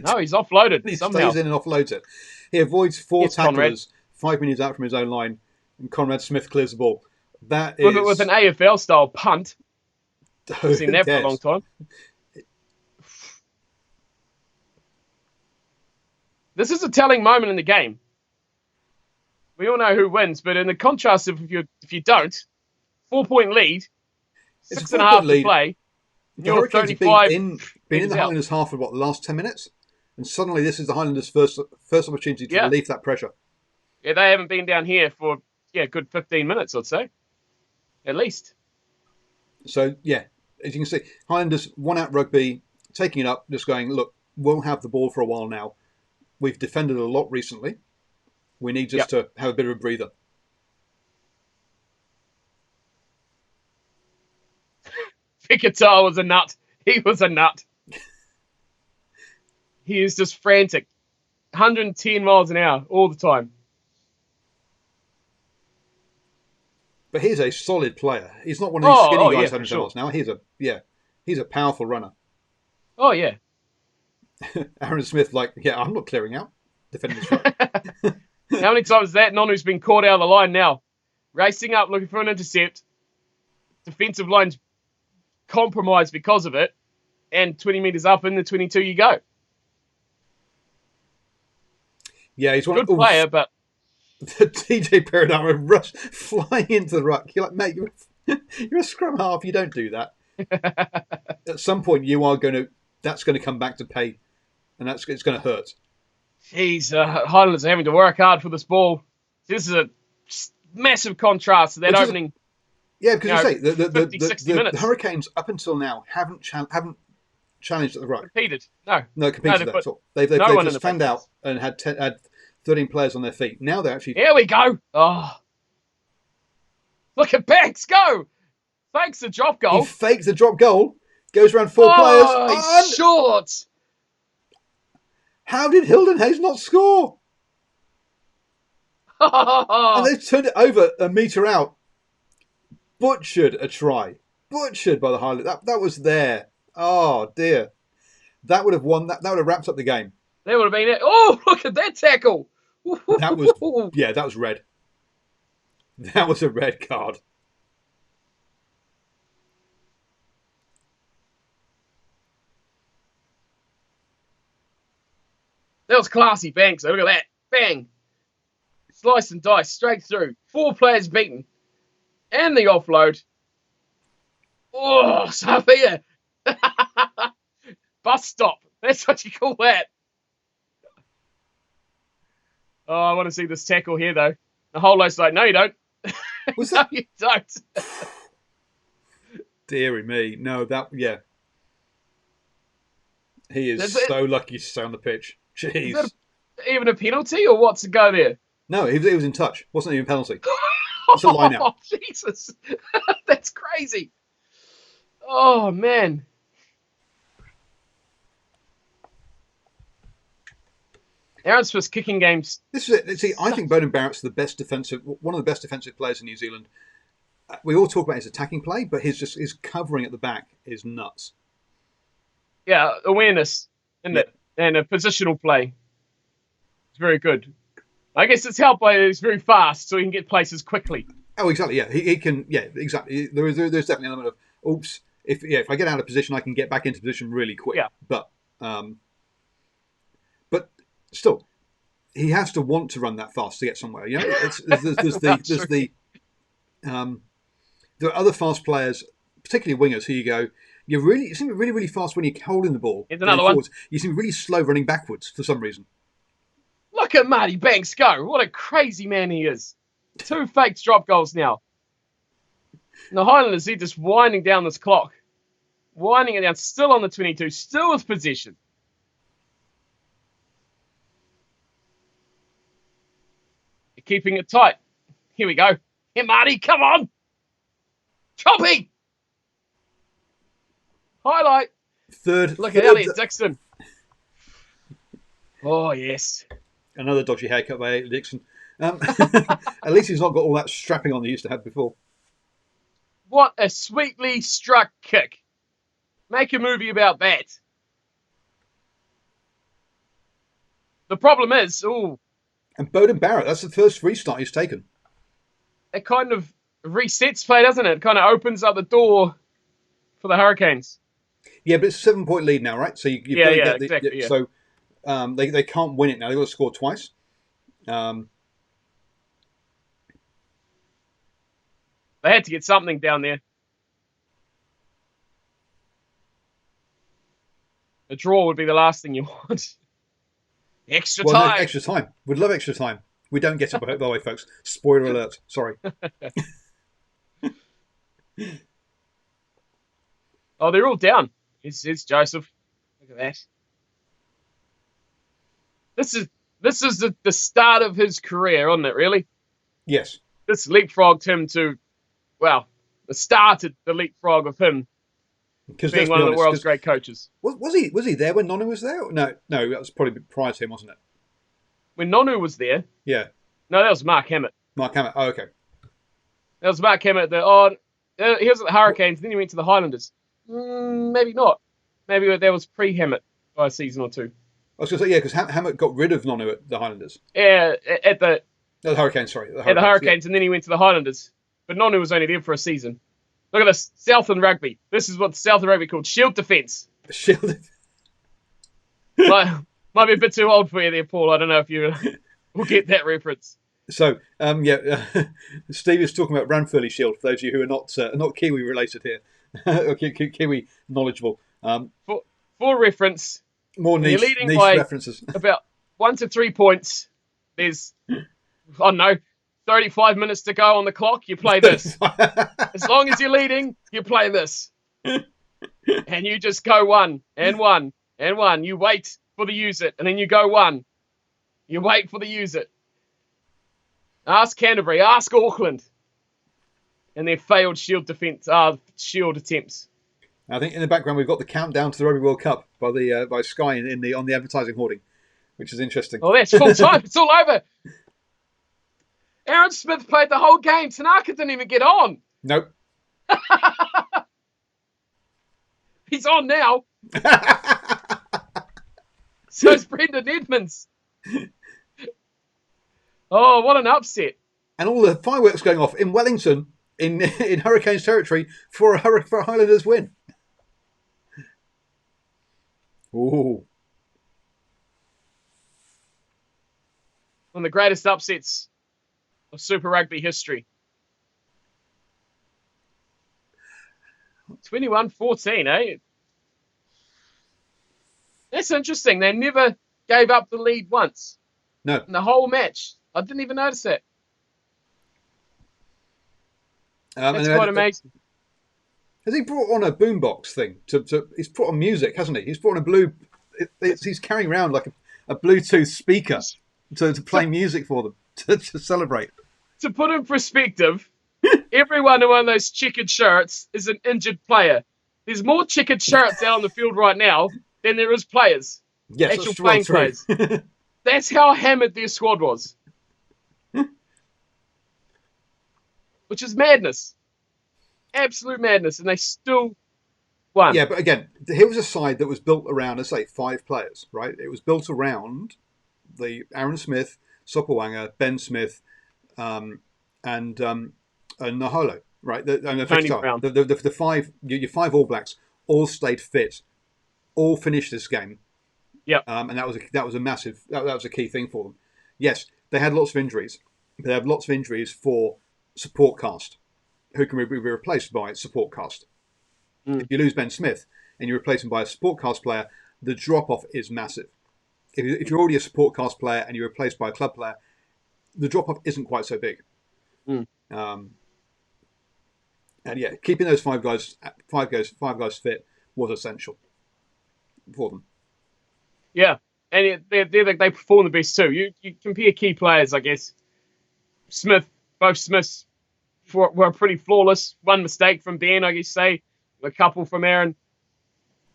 No, he's offloaded He somehow. stays in and offloads it. He avoids four tacklers 5 minutes out from his own line, and Conrad Smith clears the ball. That is... With an AFL-style punt. I've seen that for a long time. This is a telling moment in the game. We all know who wins, but in the contrast, if you don't, 4-point lead, 6.5 to play, The Hurricanes have been in the Highlanders half for the last 10 minutes? And suddenly this is the Highlanders' first opportunity to relieve that pressure. Yeah, they haven't been down here for, a good 15 minutes, I'd say. At least. So, yeah, as you can see, Highlanders won out Rugby, taking it up, just going, look, we'll have the ball for a while now. We've defended a lot recently. We need just to have a bit of a breather. Picatar was a nut. He was a nut. He is just frantic. 110 miles an hour all the time. But he's a solid player. He's not one of these skinny guys having sure. now. He's a powerful runner. Oh, yeah. Aaron Smith, I'm not clearing out. Defending this truck. How many times is that Nonu's been caught out of the line now? Racing up, looking for an intercept. Defensive line's compromised because of it. And 20 metres up in the 22 you go. Yeah, he's one good player, but the TJ Perenara rush flying into the ruck. You're like, mate, you're a scrum half. You don't do that. At some point, that's going to come back to pay, and it's going to hurt. Jeez, Highlanders are having to work hard for this ball. This is a massive contrast to that opening. Yeah, because the Hurricanes up until now haven't challenged at the ruck. Competed. No, competed at all. They've just fanned out and had 13 players on their feet. Now they're actually... Here we go. Oh. Look at Banks go. Fakes the drop goal. He fakes the drop goal. Goes around 4 players. He's short. How did Hilden Hayes not score? And they've turned it over a metre out. Butchered a try. Butchered by the Highlanders. That was there. Oh, dear. That would have won. That would have wrapped up the game. That would have been it. Oh, look at that tackle. That was red. That was a red card. That was classy, Banks. Look at that. Bang. Slice and dice straight through. 4 players beaten. And the offload. Oh, Safia. Bus stop. That's what you call that. Oh, I want to see this tackle here, though. The whole lot's like, no, you don't. No, you don't. Deary me. No, He is so lucky to stay on the pitch. Jeez. Is that even a penalty, or what's the go there? No, he was in touch. Wasn't even a penalty. It's a line out. Oh, Jesus. That's crazy. Oh, man. Aaron Smith's kicking games. This is it. See, I think Beauden Barrett's one of the best defensive players in New Zealand. We all talk about his attacking play, but his covering at the back is nuts. Yeah, awareness, isn't it? And a positional play. It's very good. I guess it's helped by he's very fast, so he can get places quickly. Oh, exactly. Yeah, he can. Yeah, exactly. There's definitely an element of oops. If I get out of position, I can get back into position really quick. Yeah. But still, he has to want to run that fast to get somewhere. You know, there are other fast players, particularly wingers, who you go. You seem really, really fast when you're holding the ball. Here's another one. You seem really slow running backwards for some reason. Look at Marty Banks go. What a crazy man he is. 2 faked drop goals now. And the Highlanders, they're just winding down this clock. Winding it down, still on the 22, still with possession. They're keeping it tight. Here we go. Here, Marty, come on. Choppy. Highlight. Look at Elliot Dixon. Oh, yes. Another dodgy haircut by Elliot Dixon. At least he's not got all that strapping on he used to have before. What a sweetly struck kick. Make a movie about that. The problem is, and Beauden Barrett, that's the first restart he's taken. It kind of resets play, doesn't it? It kind of opens up the door for the Hurricanes. Yeah, but it's a 7-point lead now, right? So you've got to get exactly. So they can't win it now. They've got to score twice. They had to get something down there. A draw would be the last thing you want. Extra Well, no, time. extra time. We'd love extra time. We don't get it, by the way, folks. Spoiler alert. Sorry. Oh, they're all down. It's Joseph. Look at that. This is the start of his career, isn't it? Really, Yes. this leapfrogged him to, well, the started the leapfrog of him Because being let's one be of the honest, world's great coaches. was he there when Nonu was there? No, that was probably prior to him, wasn't it? When Nonu was there, Yeah. no, that was Mark Hammett. Mark Hammett. Oh, okay. That was Mark Hammett. He was at the Hurricanes, then he went to the Highlanders. Maybe not. Maybe that was pre-Hammett by a season or two. I was going to say, yeah, because Hammett got rid of Nonu at the Highlanders. Yeah, at the No, the Hurricanes, sorry. at the Hurricanes, and then he went to the Highlanders. But Nonu was only there for a season. Look at this, Southland Rugby. This is what Southland Rugby called shield defence. Yeah. Shielded. Might be a bit too old for you there, Paul. I don't know if you will get that reference. So, Steve is talking about Ranfurly Shield, for those of you who are not Kiwi related here, or Kiwi knowledgeable. For reference, More niche by references. about 1 to 3 points. There's, I don't know, 35 minutes to go on the clock. You play this. As long as you're leading, you play this. And you just go one and one and one. You wait for the use it, and then you go one. You wait for the use it. Ask Canterbury, ask Auckland. And their failed shield attempts. I think in the background we've got the countdown to the Rugby World Cup by Sky on the advertising hoarding, which is interesting. Oh, that's full time. It's all over. Aaron Smith played the whole game. Tanaka didn't even get on. Nope. He's on now. So is Brendan Edmonds. Oh, what an upset. And all the fireworks going off in Wellington, in Hurricanes territory, for a Highlanders win. Ooh. One of the greatest upsets of Super Rugby history. 21-14, eh? That's interesting. They never gave up the lead once. No. In the whole match. I didn't even notice that. That's quite amazing. Has he brought on a boombox thing? He's brought on music, hasn't he? He's brought on a blue... he's carrying around like a Bluetooth speaker to play music for them, to celebrate. To put in perspective, everyone in one of those checkered shirts is an injured player. There's more checkered shirts out on the field right now than there is players. Yes, actual playing players. That's how hammered their squad was. Which is madness. Absolute madness. And they still won. Yeah, but again, here was a side that was built around, let's say, 5 players, right? It was built around the Aaron Smith, Sopawanga, Ben Smith, and Naholo, right? The 5, your 5 All Blacks all stayed fit, all finished this game. Yep. And that was a massive, that was a key thing for them. Yes, they had lots of injuries. They have lots of injuries for support cast, who can be replaced by support cast. If you lose Ben Smith and you replace him by a support cast player, the drop-off is massive. If you're already a support cast player and you're replaced by a club player, the drop-off isn't quite so big. And yeah, keeping those five guys fit was essential for them. Yeah, and they perform the best too. You compare key players, I guess. Both Smiths were pretty flawless. One mistake from Ben, I guess, say, a couple from Aaron,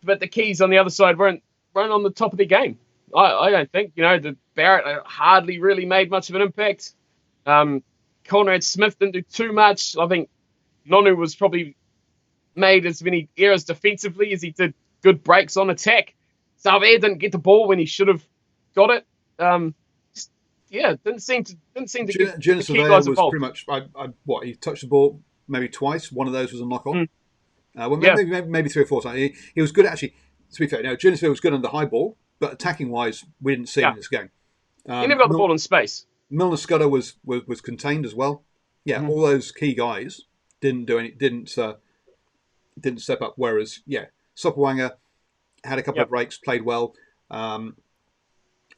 but the keys on the other side weren't on the top of their game. I don't think. The Barrett hardly really made much of an impact. Conrad Smith didn't do too much. I think Nonu was probably made as many errors defensively as he did good breaks on attack. Xavier didn't get the ball when he should have got it. Didn't seem to get the key guys involved. Was pretty much he touched the ball maybe twice. One of those was a knock on. Maybe 3 or 4 times. He was good actually. To be fair, Julius was good on the high ball, but attacking wise, we didn't see him in this game. He never got the ball in space. Milner Scudder was contained as well. Yeah, all those key guys didn't step up. Whereas Sopawanga had a couple of breaks, played well.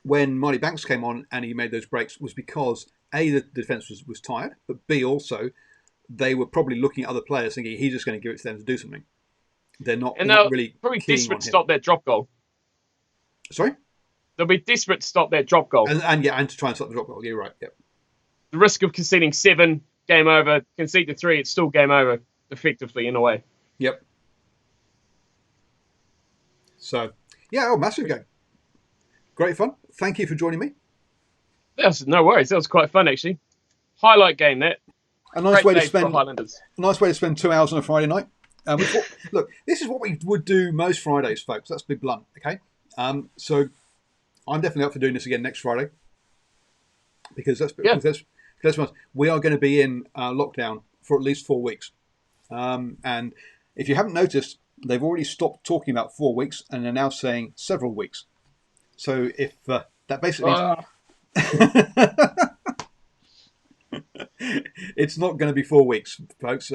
when Marty Banks came on and he made those breaks was because A, the defence was tired, but B, also they were probably looking at other players thinking he's just going to give it to them to do something. They're not really probably keen desperate on to him. stop that drop goal. Sorry? They'll be desperate to stop that drop goal. And to try and stop the drop goal. You're right. Yep. The risk of conceding 7, game over. Concede the 3, it's still game over, effectively, in a way. Yep. So, yeah, massive game. Great fun. Thank you for joining me. No worries. That was quite fun, actually. Highlight game, that. A nice way to spend Highlanders. A nice way to spend 2 hours on a Friday night. Look, this is what we would do most Fridays, folks. Let's be blunt, okay? So I'm definitely up for doing this again next Friday because let's be honest, we are going to be in lockdown for at least 4 weeks. And if you haven't noticed, they've already stopped talking about 4 weeks and are now saying several weeks. So if that basically means it's not going to be 4 weeks, folks.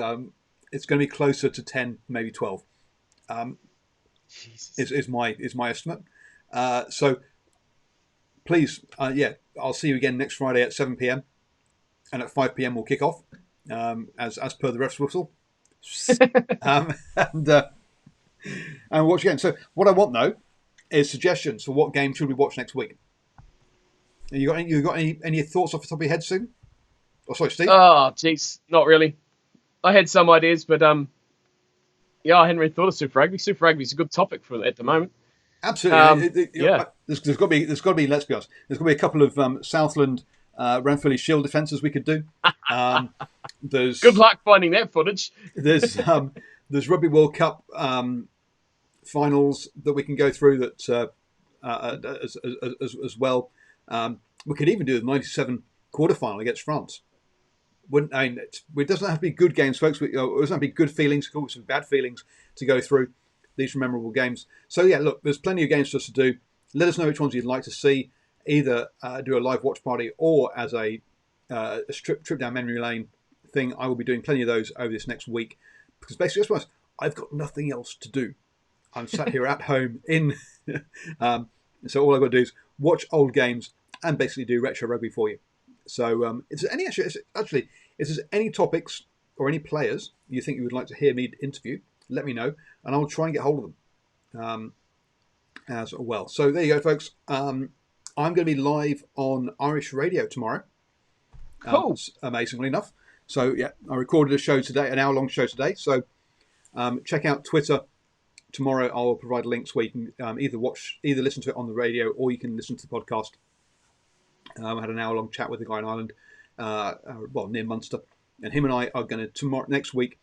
It's going to be closer to 10, maybe 12. Is my estimate. So please, I'll see you again next Friday at 7 p.m. and at 5 p.m. we'll kick off as per the ref's whistle. And watch again. So what I want though is suggestions for what game should we watch next week. You got any thoughts off the top of your head, Steve? Oh, sorry, Steve. Oh, jeez, not really. I had some ideas, but I hadn't really thought of Super Rugby. Super Rugby is a good topic for at the moment. Absolutely. Yeah. There's got to be. Let's be honest. There's got to be a couple of Southland Ranfurly Shield defences we could do. There's good luck finding that footage. There's Rugby World Cup finals that we can go through that as well. We could even do the '97 quarterfinal against France. It doesn't have to be good games, folks. It doesn't have to be good feelings. Of course, some bad feelings to go through these memorable games. So yeah, look, there's plenty of games for us to do. Let us know which ones you'd like to see. Either do a live watch party or as a trip down memory lane thing. I will be doing plenty of those over this next week because basically, I've got nothing else to do. I'm sat here at home in. So all I've got to do is watch old games and basically do retro rugby for you. So if there's any topics or any players you think you would like to hear me interview, let me know, and I'll try and get hold of them as well. So there you go, folks. I'm going to be live on Irish radio tomorrow. Cool. Amazingly enough. So yeah, I recorded a show today, an hour-long show today. So check out Twitter tomorrow. I'll provide links where you can either listen to it on the radio or you can listen to the podcast. I had an hour-long chat with the guy in Ireland, near Munster, and him and I are going to next week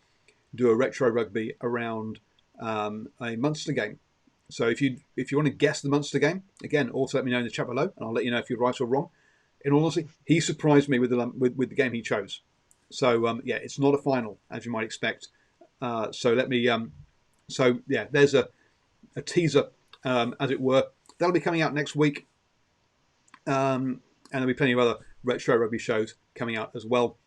do a retro rugby around a Munster game. So if you want to guess the Munster game, again, also let me know in the chat below, and I'll let you know if you're right or wrong. In all honesty, he surprised me with the game he chose. So it's not a final as you might expect. So let me. There's a teaser, as it were. That'll be coming out next week. And there'll be plenty of other retro rugby shows coming out as well.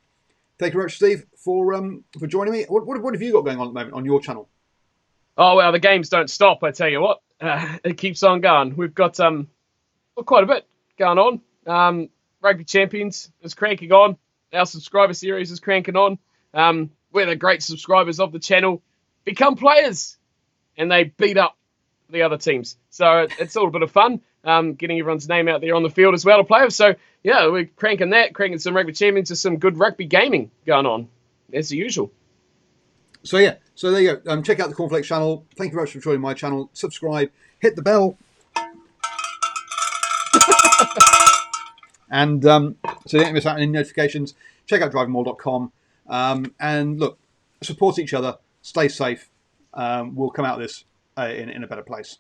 Thank you very much, Steve, for joining me. What have you got going on at the moment on your channel? Oh, well, the games don't stop, I tell you what. It keeps on going. We've got quite a bit going on. Rugby Champions is cranking on. Our subscriber series is cranking on. We're the great subscribers of the channel become players, and they beat up the other teams. So it's all a bit of fun. Getting everyone's name out there on the field as well to play with. So, yeah, we're cranking some Rugby Champions to some good rugby gaming going on, as usual. So, yeah. So, there you go. Check out the Cornflakes channel. Thank you very much for joining my channel. Subscribe. Hit the bell. And so you don't miss out on any notifications. Check out DrivingMaul.com. And, look, support each other. Stay safe. We'll come out of this in a better place.